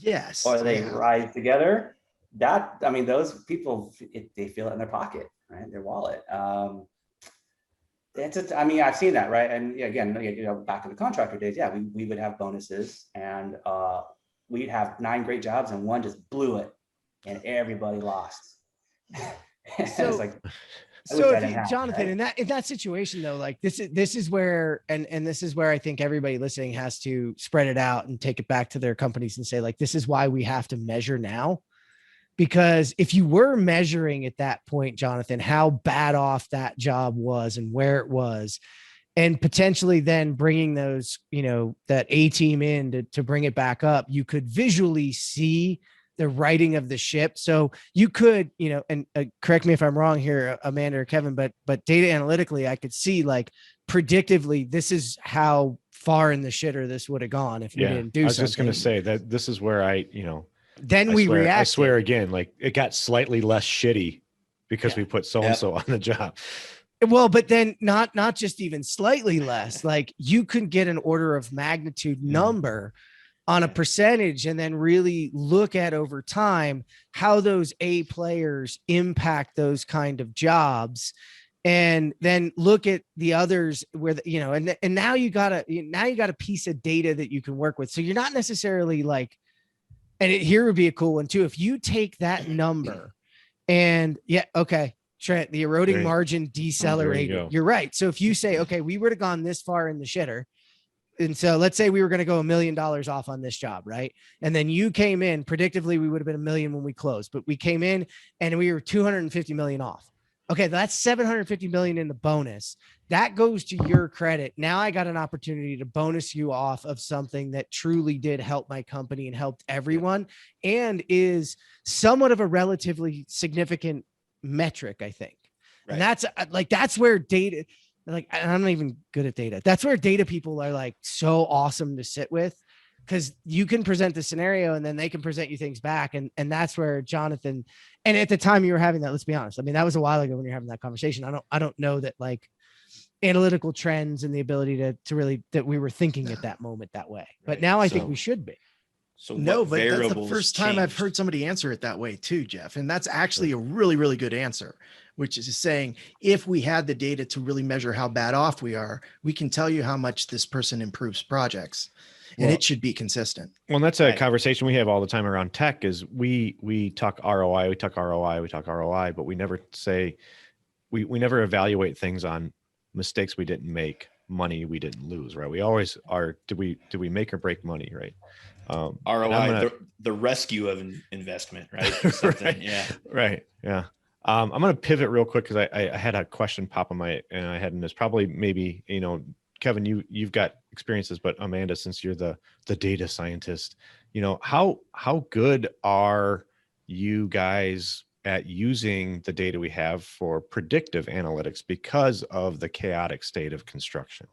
Yes. Or they rise together. That, I mean, those people, they feel it in their pocket, right? Their wallet. I mean, I've seen that, right? And again, back in the contractor days, yeah, we would have bonuses, and we'd have 9 great jobs and one just blew it and everybody lost. So, it's like, Jonathan, right? in that situation though, like this is where, and this is where I think everybody listening has to spread it out and take it back to their companies and say, like, this is why we have to measure now. Because if you were measuring at that point, Jonathan, how bad off that job was and where it was, and potentially then bringing those, that A team in to bring it back up, you could visually see the writing of the ship. So you could, and correct me if I'm wrong here, Amanda or Kevin, but data analytically, I could see like predictively, this is how far in the shitter this would have gone if we didn't do something. I was just going to say that this is where then we react. I swear again, like it got slightly less shitty because we put so-and-so on the job. Well, but then not just even slightly less, like you could get an order of magnitude number on a percentage and then really look at over time how those A players impact those kind of jobs, and then look at the others where, and now you got a piece of data that you can work with. So you're not necessarily like, and here would be a cool one too. If you take that number and Trent, the eroding margin decelerated. You're right. So if you say, okay, we would have gone this far in the shitter, and so let's say we were going to go $1 million off on this job, right? And then you came in, predictably, we would have been $1 million when we closed, but we came in and we were $250 million off. Okay, that's $750 million in the bonus. That goes to your credit. Now I got an opportunity to bonus you off of something that truly did help my company and helped everyone, and is somewhat of a relatively significant metric, I think. Right. And that's where data, like, I'm not even good at data. That's where data people are like so awesome to sit with, because you can present the scenario and then they can present you things back. And that's where Jonathan, and at the time you were having that, let's be honest. I mean, that was a while ago when you're having that conversation. I don't know that like analytical trends and the ability to really, that we were thinking at that moment that way. But now I think we should be. So no, but that's the first time I've heard somebody answer it that way too, Jeff. And that's actually a really, really good answer, which is saying, if we had the data to really measure how bad off we are, we can tell you how much this person improves projects, and it should be consistent. Well, that's a conversation we have all the time around tech is we talk ROI, we talk ROI, but we never say, we never evaluate things on mistakes we didn't make, money we didn't lose, right? We always are, did we make or break money, right? ROI, the rescue of an investment, right? Right. Yeah. Right. Yeah. I'm going to pivot real quick because I had a question pop in my head, and it's probably maybe, Kevin, you've got experiences, but Amanda, since you're the data scientist, how good are you guys at using the data we have for predictive analytics because of the chaotic state of construction?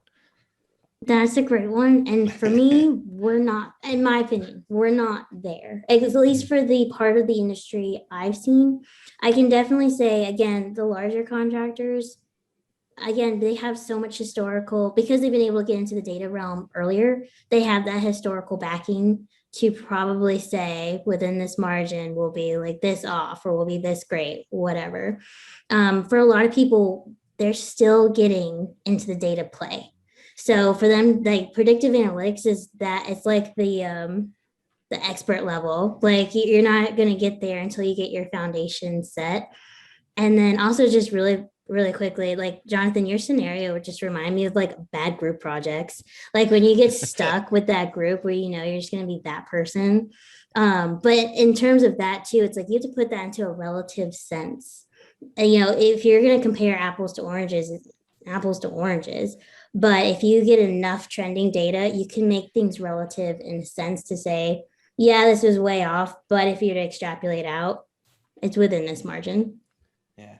That's a great one. And for me, we're not, in my opinion, we're not there. At least for the part of the industry I've seen. I can definitely say, again, the larger contractors, again, they have so much historical, because they've been able to get into the data realm earlier, they have that historical backing to probably say within this margin will be like this off or will be this great, whatever. For a lot of people, they're still getting into the data play. So for them, like predictive analytics is that it's like the expert level. Like you're not going to get there until you get your foundation set. And then also just really really quickly, like Jonathan, your scenario would just remind me of like bad group projects. Like when you get stuck with that group where you're just going to be that person. But in terms of that too, it's like you have to put that into a relative sense. And, if you're going to compare apples to oranges, it's apples to oranges. But if you get enough trending data, you can make things relative in a sense to say, yeah, this was way off. But if you were to extrapolate out, it's within this margin. Yeah.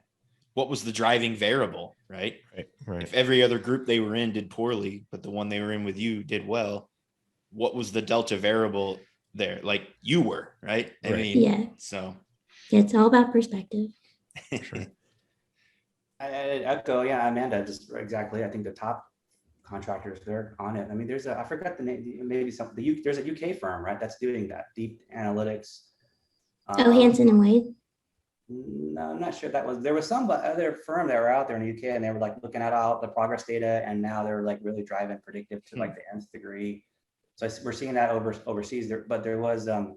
What was the driving variable, right? Right. If every other group they were in did poorly, but the one they were in with you did well, what was the delta variable there? Like you were, right? I mean, yeah. So It's all about perspective. Sure. I echo, yeah, Amanda, just exactly. I think the top contractors, they're on it. I mean, I forgot the name, maybe there's a UK firm, right? That's doing that deep analytics. Hanson and Wade. No, I'm not sure there was some other firm that were out there in the UK and they were like looking at all the progress data and now they're like really driving predictive to like the nth degree. So we're seeing that overseas there, but there was, like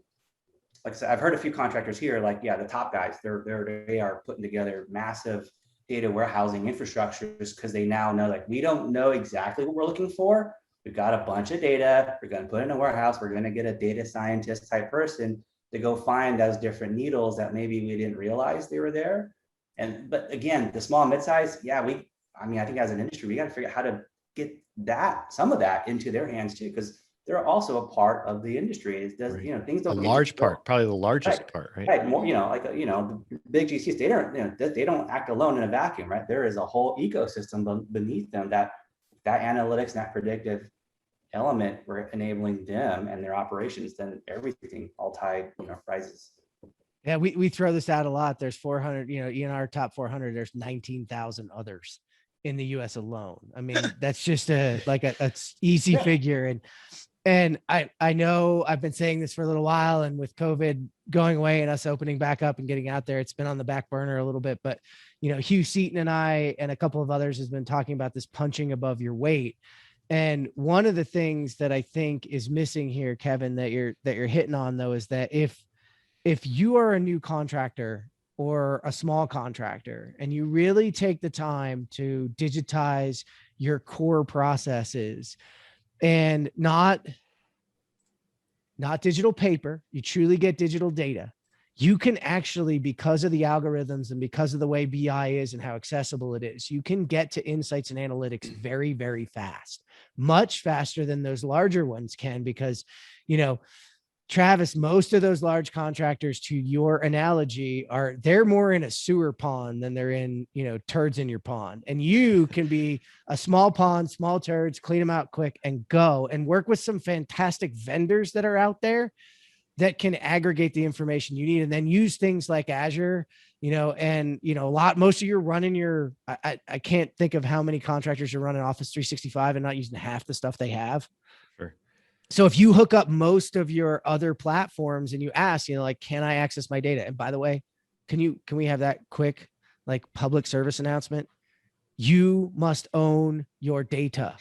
I said, I've heard a few contractors here, like, yeah, the top guys, they are putting together massive data warehousing infrastructures because they now know, like, we don't know exactly what we're looking for. We've got a bunch of data. We're going to put it in a warehouse. We're going to get a data scientist type person to go find those different needles that maybe we didn't realize they were there. But again, the small mid-size, yeah, I think as an industry, we got to figure out how to get some of that into their hands too, because they're also a part of the industry. It does, Right. Things don't. A large part, probably the largest part, right? Right. More, the big GCs, they don't act alone in a vacuum, right? There is a whole ecosystem beneath them that analytics and that predictive element, we're enabling them and their operations, then everything all tied, rises. Yeah, we throw this out a lot. There's 400, in our top 400, there's 19,000 others in the US alone. I mean, that's just a easy figure. And I know I've been saying this for a little while, and with COVID going away and us opening back up and getting out there, it's been on the back burner a little bit, but Hugh Seaton and I, and a couple of others has been talking about this punching above your weight. And one of the things that I think is missing here, Kevin, that you're hitting on though, is that if you are a new contractor or a small contractor and you really take the time to digitize your core processes and not digital paper, you truly get digital data, you can actually, because of the algorithms and because of the way BI is and how accessible it is, you can get to insights and analytics very, very fast, much faster than those larger ones can, because, Travis, most of those large contractors, to your analogy, they're more in a sewer pond than they're in, turds in your pond. And you can be a small pond, small turds, clean them out quick and go and work with some fantastic vendors that are out there that can aggregate the information you need, and then use things like Azure, most of you're running I can't think of how many contractors are running Office 365 and not using half the stuff they have. Sure. So if you hook up most of your other platforms and you ask, can I access my data? And by the way, can we have that quick, public service announcement? You must own your data.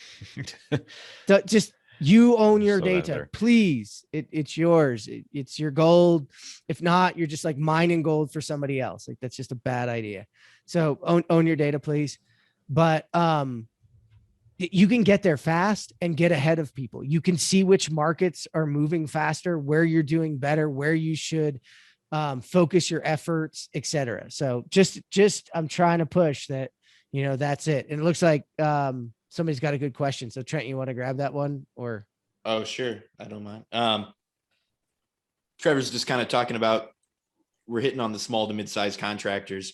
You own your data, please. It's yours. It's your gold. If not, you're just mining gold for somebody else. That's just a bad idea. So own your data, please. But, you can get there fast and get ahead of people. You can see which markets are moving faster, where you're doing better, where you should focus your efforts, etc. So just I'm trying to push that, that's it. And it looks like somebody's got a good question. So Trent, you want to grab that one or? Oh, sure. I don't mind. Trevor's just kind of talking about, we're hitting on the small to mid-sized contractors.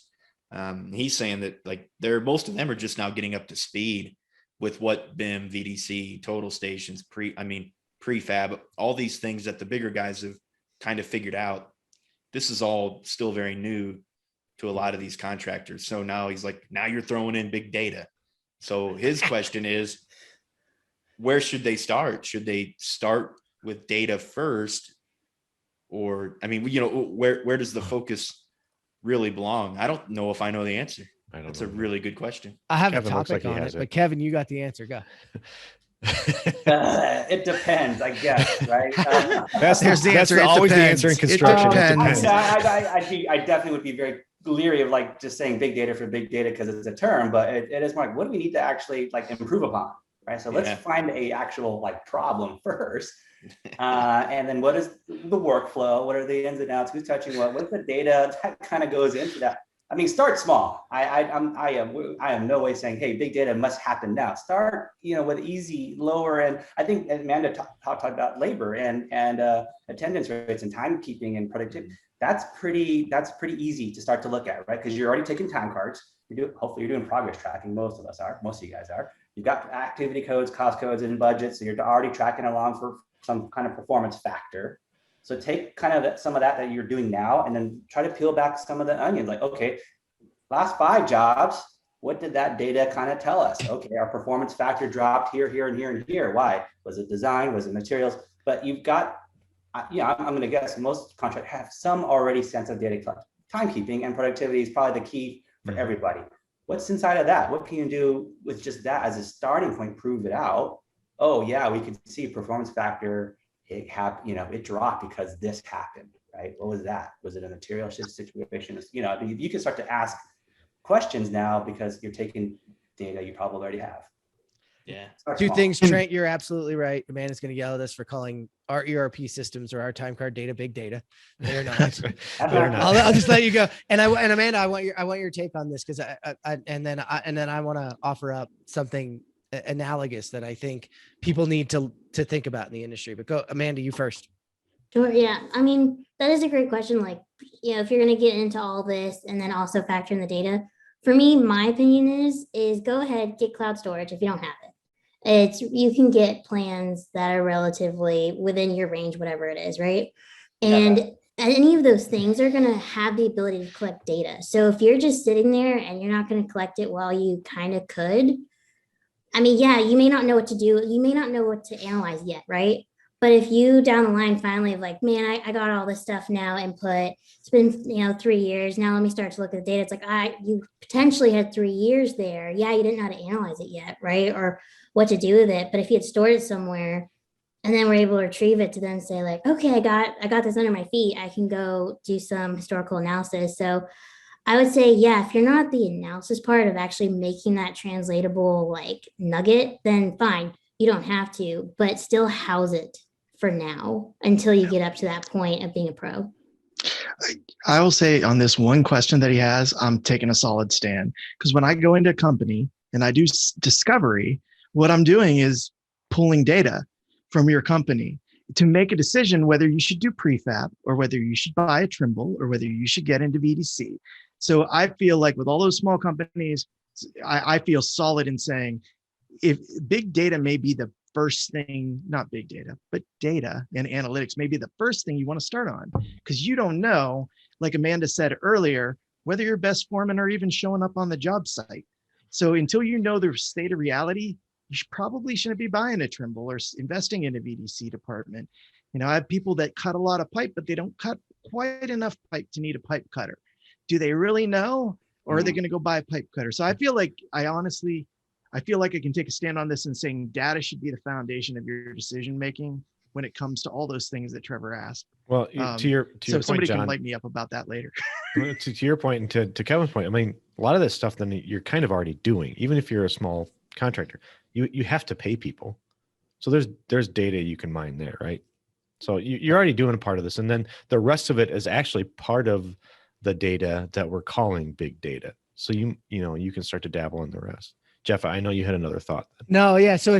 He's saying that most of them are just now getting up to speed with what BIM, VDC, total stations, prefab, all these things that the bigger guys have kind of figured out. This is all still very new to a lot of these contractors. So now he's like, now you're throwing in big data. So his question is, where should they start? Should they start with data first? Or, where does the focus really belong? I don't know if I know the answer. That's a really good question. I have a topic on it, but Kevin, you got the answer. Go. It depends, I guess, right? That's the answer. Always the answer in construction. I definitely would be very leery of like just saying big data for big data because it's a term, but it is more like, what do we need to actually like improve upon, right? So let's find a actual like problem first. And then what is the workflow? What are the ins and outs? Who's touching what? What's the data that kind of goes into that? I mean, start small. I am no way saying, hey, big data must happen now. Start, with easy, lower, and I think Amanda talked about labor and attendance rates and timekeeping and productivity. That's pretty easy to start to look at, right? Because you're already taking time cards. Hopefully you're doing progress tracking. Most of us are. Most of you guys are. You've got activity codes, cost codes, and budgets, so you're already tracking along for some kind of performance factor. So take kind of some of that you're doing now, and then try to peel back some of the onion. Like, okay, last 5 jobs, what did that data kind of tell us? Okay, our performance factor dropped here, here, and here, and here. Why? Was it design? Was it materials? But you've got, I'm going to guess most contractors have some already sense of data collection. Timekeeping and productivity is probably the key for everybody. What's inside of that? What can you do with just that as a starting point? Prove it out. Oh yeah, we could see performance factor. It dropped because this happened, right? What was that? Was it a material shift situation? You can start to ask questions now because you're taking data you probably already have. Yeah. Two things, Trent, you're absolutely right. Amanda's going to yell at us for calling our ERP systems or our time card data big data. They're not. I'll just let you go. And Amanda, I want your take on this, because I want to offer up something analogous that I think people need to think about in the industry. But go, Amanda, you first. Sure. Yeah. I mean, that is a great question. Like, if you're going to get into all this and then also factor in the data, for me, my opinion is go ahead, get cloud storage if you don't have it. You can get plans that are relatively within your range, whatever it is, right? And any of those things are going to have the ability to collect data. So if you're just sitting there and you're not going to collect it while you kind of could, I mean, yeah, you may not know what to do. You may not know what to analyze yet, right? But if you down the line finally like, man, I got all this stuff now input. It's been 3 years now. Let me start to look at the data. It's like you potentially had 3 years there. Yeah, you didn't know how to analyze it yet, right? Or what to do with it. But if you had stored it somewhere and then we're able to retrieve it to then say like, okay, I got this under my feet. I can go do some historical analysis. So I would say, yeah, if you're not the analysis part of actually making that translatable like nugget, then fine, you don't have to, but still house it for now until you get up to that point of being a pro. I will say on this one question that he has, I'm taking a solid stand, because when I go into a company and I do discovery, what I'm doing is pulling data from your company to make a decision whether you should do prefab or whether you should buy a Trimble or whether you should get into VDC. So I feel like with all those small companies, I feel solid in saying if big data may be the first thing, not big data, but data and analytics may be the first thing you want to start on, because you don't know, like Amanda said earlier, whether your best foremen are even showing up on the job site. So until you know the state of reality, you probably shouldn't be buying a Trimble or investing in a VDC department. I have people that cut a lot of pipe, but they don't cut quite enough pipe to need a pipe cutter. Do they really know, or are they going to go buy a pipe cutter? So I feel like I can take a stand on this and saying data should be the foundation of your decision making when it comes to all those things that Trevor asked. Well, to your point, somebody John, can light me up about that later. to your point and to Kevin's point, I mean, a lot of this stuff then you're kind of already doing, even if you're a small contractor. You have to pay people, so there's data you can mine there, right? So you're already doing a part of this, and then the rest of it is actually part of the data that we're calling big data. So you can start to dabble in the rest. Jeff, I know you had another thought. No, yeah. So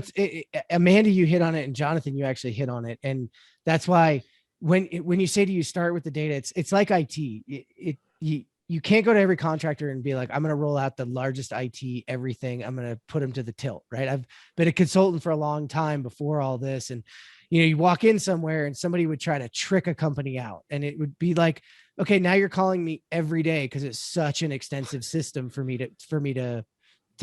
Amanda, you hit on it, and Jonathan, you actually hit on it, and that's why when you say to you start with the data, it's like IT. You can't go to every contractor and be like, I'm going to roll out the largest IT everything. I'm going to put them to the tilt, right? I've been a consultant for a long time before all this, and you walk in somewhere and somebody would try to trick a company out, and it would be like, okay, now you're calling me every day because it's such an extensive system for me to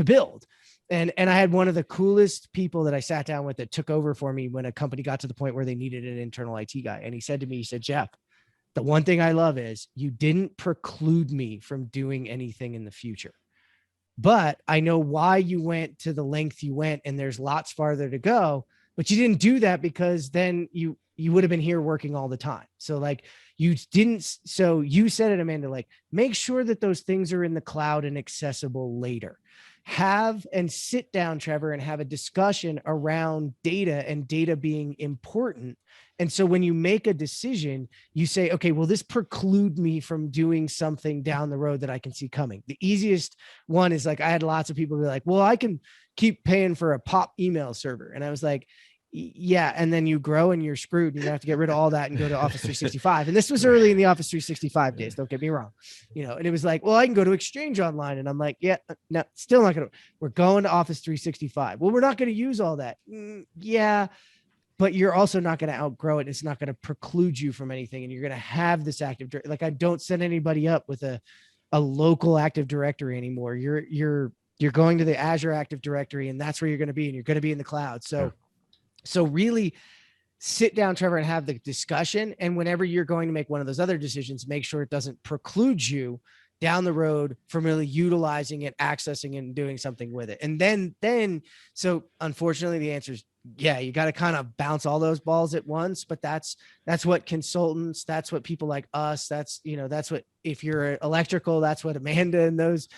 build. And I had one of the coolest people that I sat down with that took over for me when a company got to the point where they needed an internal IT guy. And he said to me, Jeff, the one thing I love is you didn't preclude me from doing anything in the future, but I know why you went to the length you went, and there's lots farther to go, but you didn't do that because then you you would have been here working all the time. So like you didn't. So you said it, Amanda, like make sure that those things are in the cloud and accessible later. Have and sit down, Trevor, and have a discussion around data and data being important. And so when you make a decision, you say, okay, will this preclude me from doing something down the road that I can see coming? The easiest one is like, I had lots of people be like, well, I can keep paying for a pop email server. And I was like, yeah. And then you grow and you're screwed. You have to get rid of all that and go to Office 365. And this was early in the Office 365 days. Don't get me wrong. And it was like, well, I can go to Exchange Online. And I'm like, yeah, no, still not going to, we're going to Office 365. Well, we're not going to use all that. Yeah. But you're also not going to outgrow it. It's not going to preclude you from anything. And you're going to have this Active Directory. Like I don't set anybody up with a local Active Directory anymore. You're going to the Azure Active Directory, and that's where you're going to be. And you're going to be in the cloud. So really sit down, Trevor, and have the discussion. And whenever you're going to make one of those other decisions, make sure it doesn't preclude you down the road from really utilizing it, accessing it, and doing something with it. And then, so unfortunately the answer is, yeah, you got to kind of bounce all those balls at once, but that's what consultants, that's what people like us, that's what, if you're electrical, that's what Amanda and those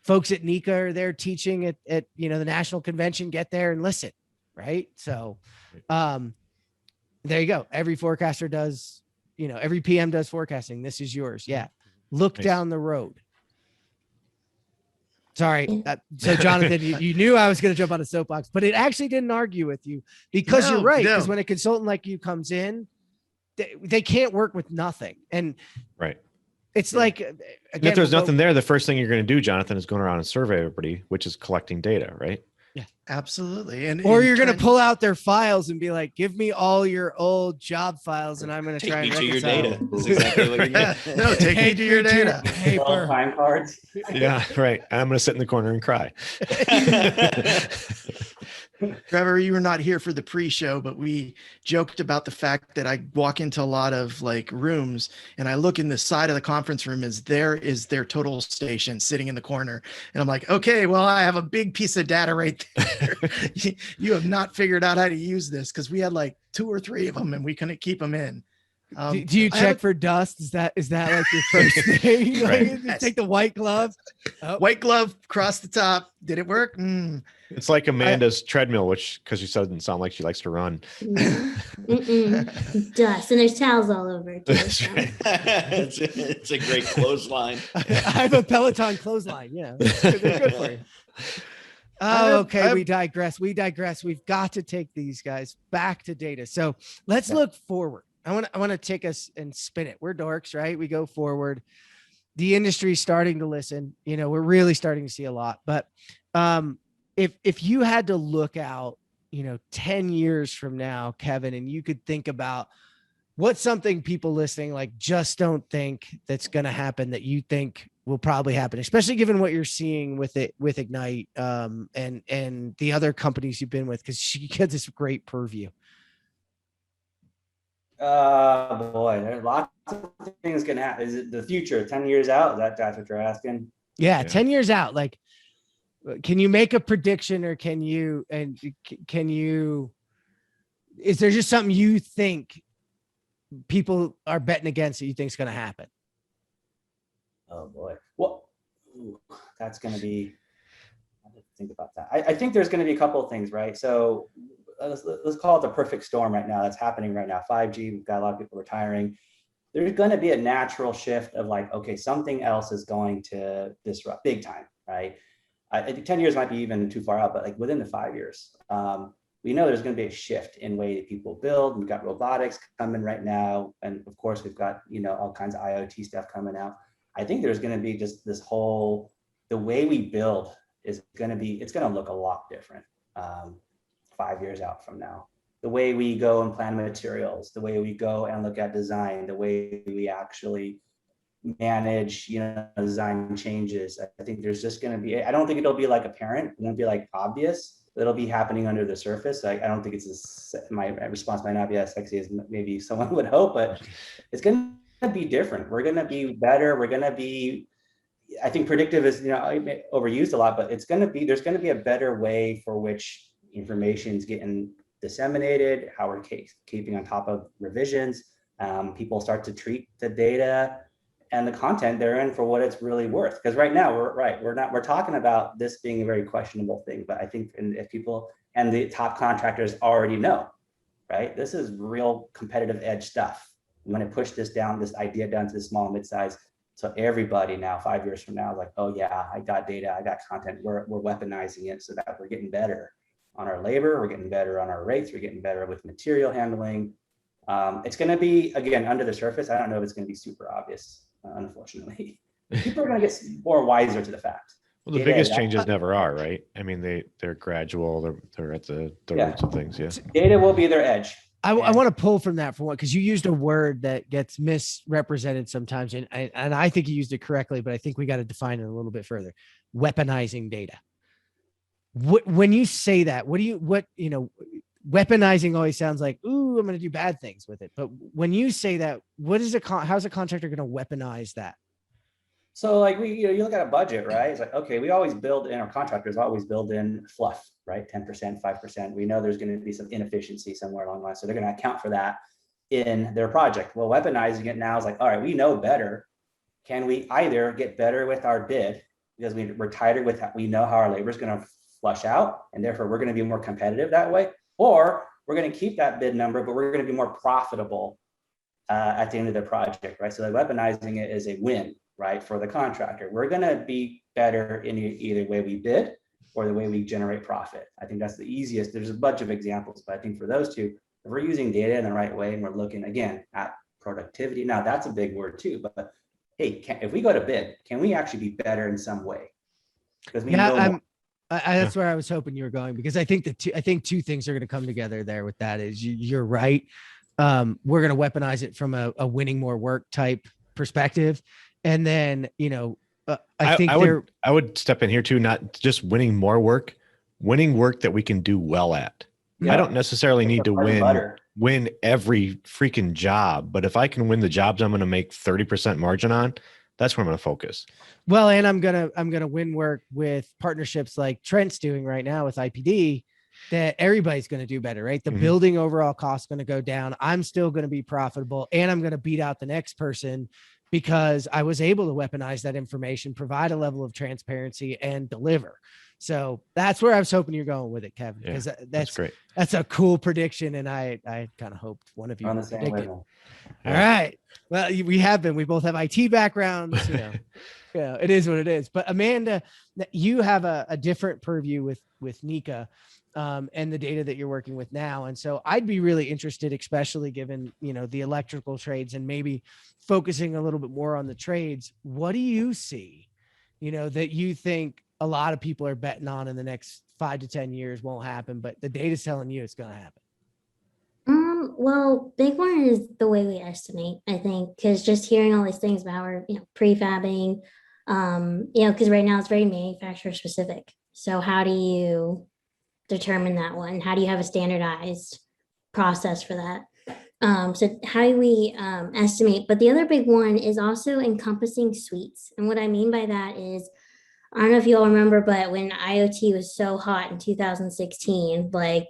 folks at NECA are there teaching at the national convention. Get there and listen. Right. So, there you go. Every forecaster does, every PM does forecasting. This is yours. Yeah. Look down the road. Sorry. So Jonathan, you knew I was going to jump on a soapbox, but it actually didn't argue with you because you're right. Because when a consultant like you comes in, they can't work with nothing. And right. It's like, again, if there's nothing there, the first thing you're going to do, Jonathan, is going around and survey everybody, which is collecting data, right? Yeah, absolutely. Or you're going to pull out their files and be like, give me all your old job files and I'm going to try and take me to your reconcile. data. That's exactly what you're doing. No, take me to your data. Paper. Time cards. Yeah, right. I'm going to sit in the corner and cry. Trevor, you were not here for the pre-show, but we joked about the fact that I walk into a lot of like rooms and I look in the side of the conference room as there is their total station sitting in the corner. And I'm like, okay, well, I have a big piece of data right there. You have not figured out how to use this because we had like 2 or 3 of them and we couldn't keep them in. Do you check for dust? Is that like your first thing? Like, take the white glove. Oh. White glove across the top. Did it work? It's like Amanda's treadmill, which because she doesn't sound like she likes to run. Dust, and there's towels all over it. That's right. It's a great clothesline. I have a Peloton clothesline. Yeah, they're good for you. Oh, okay. We digress. We've got to take these guys back to data. So let's look forward. I want to take us and spin it. We're dorks, right? We go forward. The industry's starting to listen. We're really starting to see a lot. But if you had to look out, 10 years from now, Kevin, and you could think about what's something people listening like just don't think that's going to happen that you think will probably happen, especially given what you're seeing with Egnyte and the other companies you've been with, because she gets this great purview. Boy, there's lots of things can happen. Is it the future 10 years out? That's what you're asking? Yeah, 10 years out. Like, can you make a prediction, or can you, is there just something you think people are betting against that you think is going to happen? Oh boy. Well, that's going to be, I have to think about that. I think there's going to be a couple of things, right? So let's call it the perfect storm right now that's happening right now. 5G, we've got a lot of people retiring. There's going to be a natural shift of like, okay, something else is going to disrupt big time, right? I think 10 years might be even too far out, but like within the 5 years, we know there's going to be a shift in way that people build. We've got robotics coming right now. And of course, we've got, all kinds of IoT stuff coming out. I think there's going to be just this whole, the way we build is going to be, it's going to look a lot different 5 years out from now. The way we go and plan materials, the way we go and look at design, the way we actually manage, design changes. I think there's just going to be, I don't think it'll be like apparent. It won't be like obvious. It'll be happening under the surface. I don't think my response might not be as sexy as maybe someone would hope, but it's going to be different. We're going to be better. We're going to be, I think predictive is, overused a lot, but there's going to be a better way for which information is getting disseminated, how we're keeping on top of revisions. People start to treat the data and the content they're in for what it's really worth. Because right now, we're talking about this being a very questionable thing, but I think if people and the top contractors already know, right? This is real competitive edge stuff. I'm going to push this idea down to the small and mid-size. So everybody now, 5 years from now, is like, oh yeah, I got data, I got content. We're weaponizing it so that we're getting better on our labor, we're getting better on our rates, we're getting better with material handling. It's going to be, again, under the surface. I don't know if it's going to be super obvious, unfortunately. People are going to get more wiser to the fact. Well, the biggest changes never are, right? I mean, they're gradual. They're at the roots of things. Yeah. Data will be their edge. I want to pull from that for one, because you used a word that gets misrepresented sometimes, and I think you used it correctly, but I think we got to define it a little bit further. Weaponizing data. When you say that, weaponizing always sounds like, ooh, I'm going to do bad things with it. But when you say that, how's a contractor going to weaponize that? So like you look at a budget, right? It's like, okay, we always build in, our contractors always build in fluff, right? 10%, 5%. We know there's going to be some inefficiency somewhere along the line. So they're going to account for that in their project. Well, weaponizing it now is like, all right, we know better. Can we either get better with our bid because we're tighter with we know how our labor is going to flush out, and therefore we're going to be more competitive that way, or we're going to keep that bid number, but we're going to be more profitable at the end of the project, right? So like weaponizing it is a win, right, for the contractor. We're going to be better in either way we bid or the way we generate profit. I think that's the easiest. There's a bunch of examples, but I think for those two, if we're using data in the right way and we're looking again at productivity, now that's a big word too, but hey, if we go to bid, can we actually be better in some way? Because we know that's where I was hoping you were going, because I think two things are going to come together there with that. Is you're right. We're going to weaponize it from a winning more work type perspective. And then, I would step in here too, not just winning more work, winning work that we can do well at. Yeah. I don't necessarily need to win every freaking job, but if I can win the jobs I'm going to make 30% margin on, that's where I'm going to focus. Well, and I'm going to win work with partnerships like Trent's doing right now with IPD, that everybody's going to do better, right? The building overall cost is going to go down. I'm still going to be profitable, and I'm going to beat out the next person because I was able to weaponize that information, provide a level of transparency, and deliver. So that's where I was hoping you're going with it, Kevin, because that's great. That's a cool prediction. And I kind of hoped one of you would predict it. All right. Well, we both have IT backgrounds, it is what it is. But Amanda, you have a different purview with NECA and the data that you're working with now. And so I'd be really interested, especially given, the electrical trades and maybe focusing a little bit more on the trades. What do you see, that you think a lot of people are betting on in the next 5 to 10 years won't happen, but the data's telling you it's going to happen? Well, big one is the way we estimate, I think, because just hearing all these things about our, prefabbing, because right now it's very manufacturer specific. So how do you determine that one? How do you have a standardized process for that? So how do we estimate? But the other big one is also encompassing suites. And what I mean by that is, I don't know if you all remember, but when IoT was so hot in 2016, Black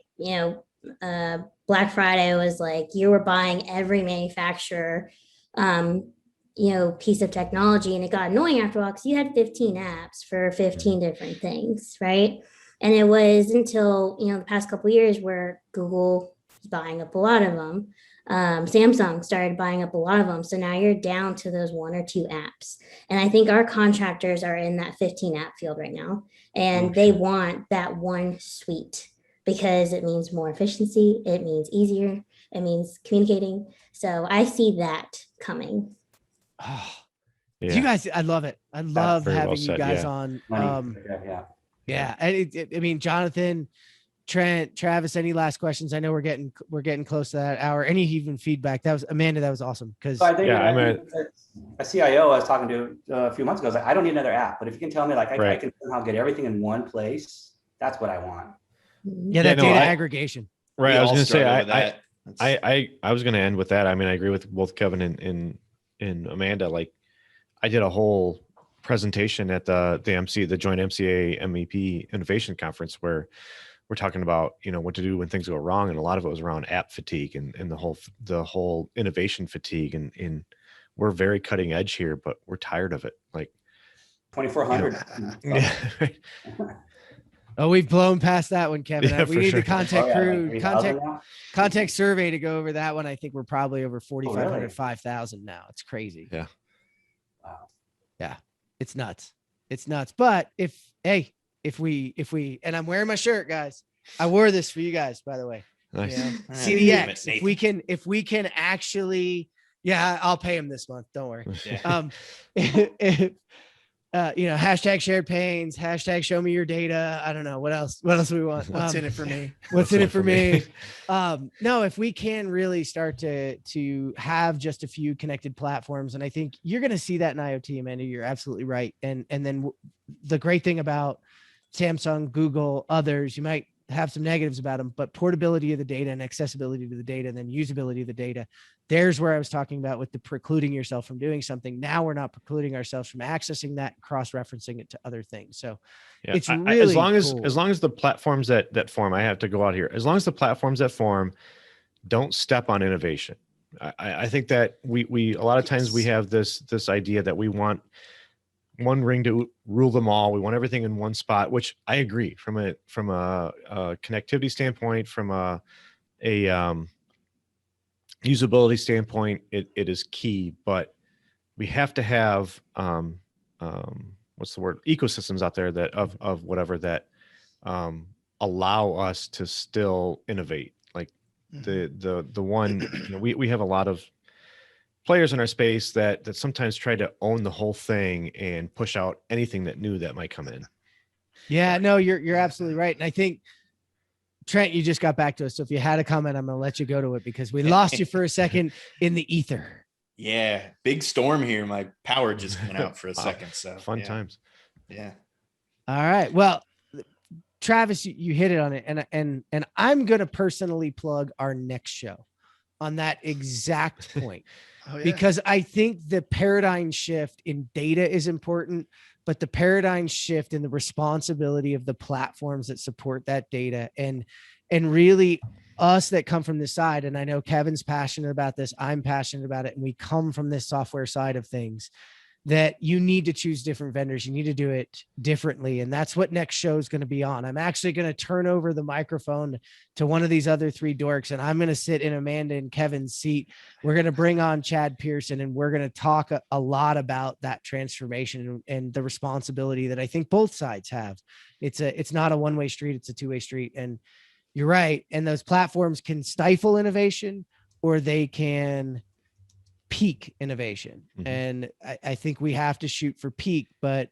Friday was like, you were buying every manufacturer, piece of technology. And it got annoying after a while because you had 15 apps for 15 different things, right? And it was until, the past couple of years where Google was buying up a lot of them. Samsung started buying up a lot of them. So now you're down to those 1 or 2 apps. And I think our contractors are in that 15 app field right now. And they want that one suite because it means more efficiency. It means easier. It means communicating. So I see that coming. Oh, yeah. You guys, I love it. I love having you guys on. Yeah. And Jonathan, Trent, Travis, any last questions? I know we're getting close to that hour. Any even feedback? That was Amanda. That was awesome. Because a CIO I was talking to a few months ago. I was like, I don't need another app, but if you can tell me, I can somehow get everything in one place, that's what I want. Yeah, data aggregation. Right. I was going to say I was going to end with that. I mean, I agree with both Kevin and Amanda. Like, I did a whole presentation at the joint MCA MEP Innovation Conference where we're talking about, what to do when things go wrong. And a lot of it was around app fatigue and the whole innovation fatigue. And we're very cutting edge here, but we're tired of it. Like 2,400. Oh, we've blown past that one, Kevin. Yeah, we for need sure. the contact crew, like 3,000 now? contact survey to go over that one. I think we're probably over 4,500, really? 5,000 now. It's crazy. Yeah. Wow. Yeah. It's nuts. It's nuts. But if we, and I'm wearing my shirt, guys, I wore this for you guys, by the way. Nice. CDX. If we can actually, I'll pay him this month. Don't worry. Yeah. Hashtag shared pains, hashtag show me your data. I don't know what else do we want. What's in it for me? What's in it for me? No, if we can really start to have just a few connected platforms, and I think you're going to see that in IoT, Amanda, you're absolutely right. And then the great thing about Samsung, Google, others, you might have some negatives about them, but portability of the data and accessibility to the data and then usability of the data. There's where I was talking about with the precluding yourself from doing something. Now we're not precluding ourselves from accessing that, cross-referencing it to other things. So it's really as long cool. as the platforms that form, I have to go out here. As long as the platforms that form don't step on innovation. I think that we a lot of times we have this idea that we want one ring to rule them all. We want everything in one spot, which I agree from a connectivity standpoint, from a usability standpoint, it is key, but we have to have what's the word, ecosystems out there that of whatever that allow us to still innovate. Like the one, we have a lot of players in our space that sometimes try to own the whole thing and push out anything that new that might come in. Yeah, no, you're absolutely right. And I think, Trent, you just got back to us. So if you had a comment, I'm going to let you go to it because we lost you for a second in the ether. Yeah. Big storm here. My power just went out for a second. So fun times. Yeah. All right. Well, Travis, you hit it on it. And I'm going to personally plug our next show on that exact point. Because I think the paradigm shift in data is important, but the paradigm shift in the responsibility of the platforms that support that data and really us that come from this side. And I know Kevin's passionate about this. I'm passionate about it. And we come from this software side of things, that you need to choose different vendors. You need to do it differently. And that's what next show is going to be on. I'm actually going to turn over the microphone to one of these other three dorks, and I'm going to sit in Amanda and Kevin's seat. We're going to bring on Chad Pearson, and we're going to talk a lot about that transformation and the responsibility that I think both sides have. It's not a one-way street. It's a two-way street. And you're right. And those platforms can stifle innovation, or they can peak innovation. Mm-hmm. And I think we have to shoot for peak, but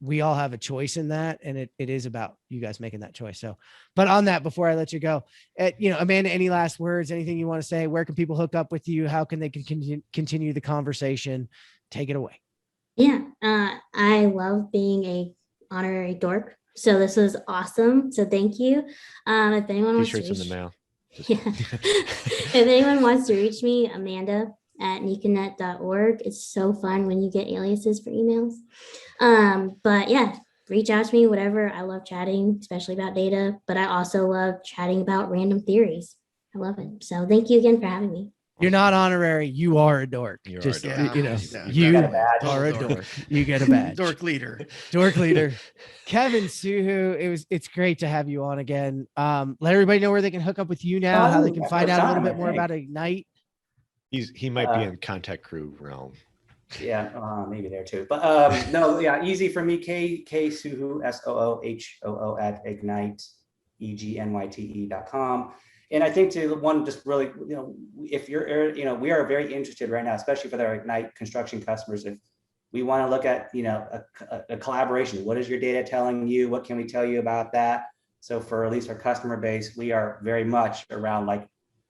we all have a choice in that. And it is about you guys making that choice. So, but on that, before I let you go, Amanda, any last words, anything you want to say? Where can people hook up with you? How can they continue the conversation? Take it away. Yeah. I love being a honorary dork. So this was awesome. So thank you. If anyone wants to reach, in the mail. if anyone wants to reach me, Amanda at NECAnet.org. It's so fun when you get aliases for emails. But yeah, reach out to me, whatever. I love chatting, especially about data, but I also love chatting about random theories. I love it. So thank you again for having me. You're not honorary. You are a dork. You are a dork. You get a badge. Dork leader. Dork leader. Kevin, Soohoo, it's great to have you on again. Let everybody know where they can hook up with you now, how they can find out a little bit more about Egnyte. He might be in contact crew realm. Yeah, maybe there too. But easy for me. K Soohoo SOOHOO at Egnyte EGNYTE.com. And I think to one, just really, if you're, we are very interested right now, especially for our Egnyte construction customers. If we want to look at, a collaboration, what is your data telling you? What can we tell you about that? So for at least our customer base, we are very much around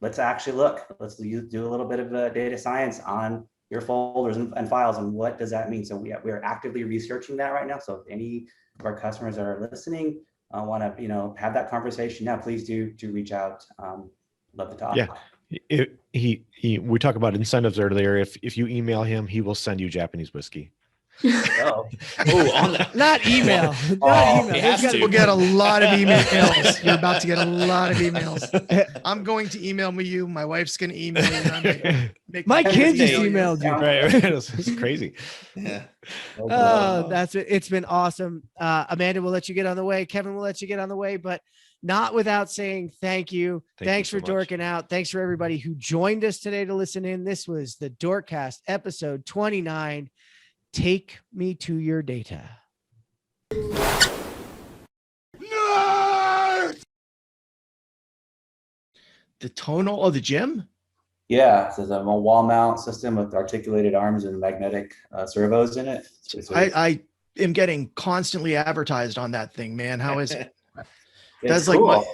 let's actually look, let's do a little bit of data science on your folders and files. And what does that mean? So we are actively researching that right now. So if any of our customers that are listening want to, have that conversation now, please do reach out. Love to talk. Yeah. We talked about incentives earlier. If you email him, he will send you Japanese whiskey. Oh, on that. Not email. Oh, Not email. it There's has gotta to. be- We'll get a lot of emails. You're about to get a lot of emails. I'm going to email you. My wife's going to email you. and I make My my kids just Hey. emailed you. Right. It's crazy. Yeah. Oh, that's it. It's been awesome. Amanda will let you get on the way. Kevin will let you get on the way, but not without saying thank you. Thanks you for so much. dorking out. Thanks for everybody who joined us today to listen in. This was the DorkCast episode 29. Take me to your data. The tonal of the gym. Yeah, it says a wall mount system with articulated arms and magnetic servos in it. I am getting constantly advertised on that thing, man. How is it? It's That's like cool.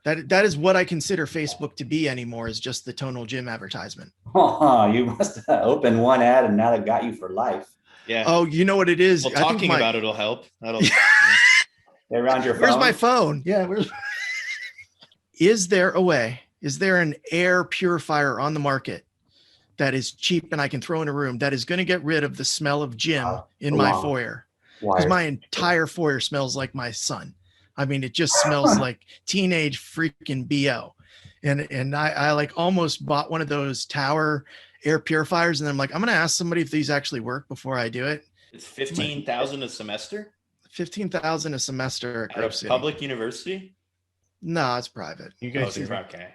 that is what I consider Facebook to be anymore, is just the tonal gym advertisement. You must have opened one ad and now they got you for life. Yeah. Oh, you know what it is? Well, I think talking my- about it'll help. That'll. They're around your phone. Where's my phone? Yeah, where's Is there a way? Is there an air purifier on the market that is cheap and I can throw in a room that is going to get rid of the smell of gym in my Wow. foyer? Wire. Because my entire foyer smells like my son. I mean, it just smells like teenage freaking BO. And I like almost bought one of those tower air purifiers, and I'm like, I'm gonna ask somebody if these actually work before I do it. It's 15,000 a semester 15,000 a semester at at Grove a City. public university. No, it's private. You Oh, guys, okay.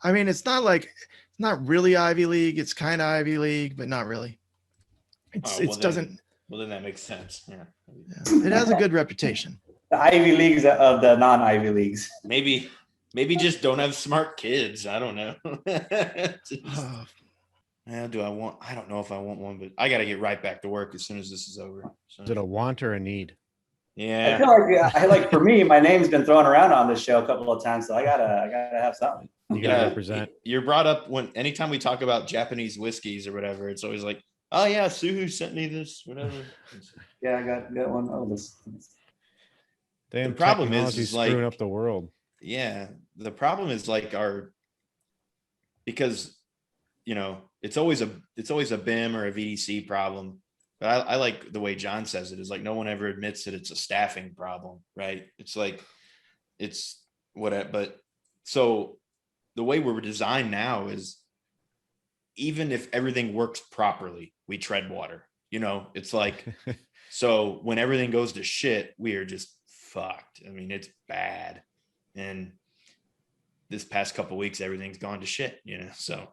I mean, it's not really Ivy League. It's kind of Ivy League, but not really. Oh, It well, doesn't. Well, then that makes sense. Yeah. Yeah, it has a good reputation. The Ivy Leagues of the non-Ivy Leagues. Maybe just don't have smart kids. I don't know. Oh, I don't know if I want one, but I got to get right back to work as soon as this is over. So, is it a want or a need? I yeah. feel like for me, my name's been thrown around on this show a couple of times, so I gotta have something. You gotta represent. You're brought up anytime we talk about Japanese whiskeys or whatever, it's always like, oh yeah, Soohoo sent me this, whatever. Yeah, I got one. Oh, this. Damn, The problem is technology's like- screwing up the world. Yeah. The problem is like because it's always a BIM or a VDC problem. But I like the way John says it, is like no one ever admits that it's a staffing problem, right? It's like it's whatever. But so the way we're designed now is, even if everything works properly, we tread water. It's like, so when everything goes to shit, we are just fucked. I mean, it's bad. And this past couple of weeks, everything's gone to shit, so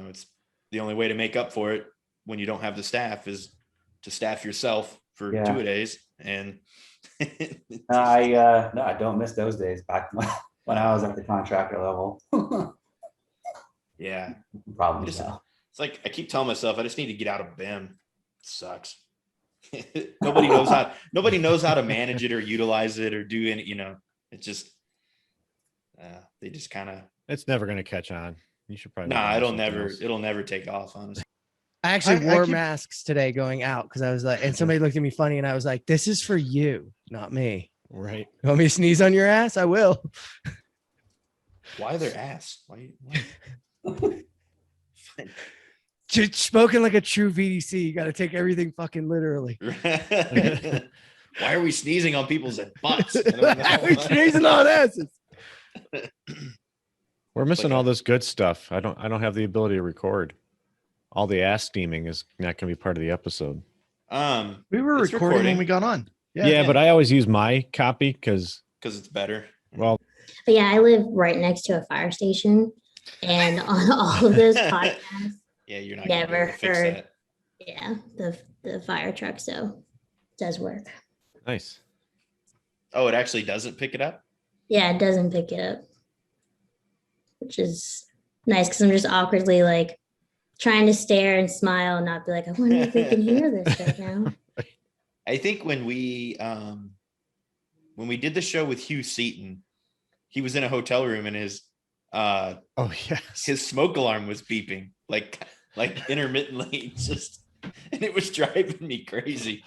it's the only way to make up for it when you don't have the staff is to staff yourself for 2 days. And I don't miss those days back when I was at the contractor level. yeah, Problems now. it's like I keep telling myself I just need to get out of BIM. It sucks. Nobody knows how to manage it or utilize it or do any, it just they just kind of. It's never gonna catch on. You should probably. It'll never take off, honestly. I actually wore keep- masks today going out because I was like, and somebody looked at me funny and I was like, this is for you, not me. Right. You want me to sneeze on your ass? I will. Why their ass? Why? Just spoken like a true VDC. You got to take everything fucking literally. Why are we sneezing on people's butts? I don't know. We're sneezing on asses. We're missing like all this good stuff. I don't have the ability to record. All the ass steaming is not going to be part of the episode. we were It's recording when we got on. Yeah, but I always use my copy because it's better. well, But yeah, I live right next to a fire station, and on all of those podcasts, Yeah, you're not gonna be able never to fix heard. that. Yeah, the fire truck, so it does work. nice. Oh, it actually doesn't pick it up? Yeah, it doesn't pick it up, which is nice because I'm just awkwardly like trying to stare and smile and not be like, I wonder if we can hear this right now. I think when we did the show with Hugh Seaton, he was in a hotel room and his Oh yes. his smoke alarm was beeping like intermittently, and it was driving me crazy.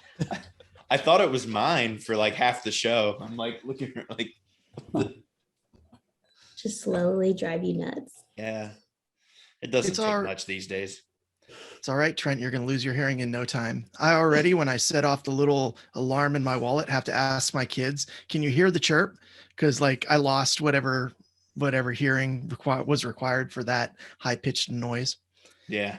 I thought it was mine for like half the show. I'm like looking like, Just slowly drive you nuts. yeah, it doesn't It's take our- much these days. It's all right, Trent. You're going to lose your hearing in no time. I already, when I set off the little alarm in my wallet, have to ask my kids, can you hear the chirp? Because like I lost whatever hearing was required for that high pitched noise. Yeah.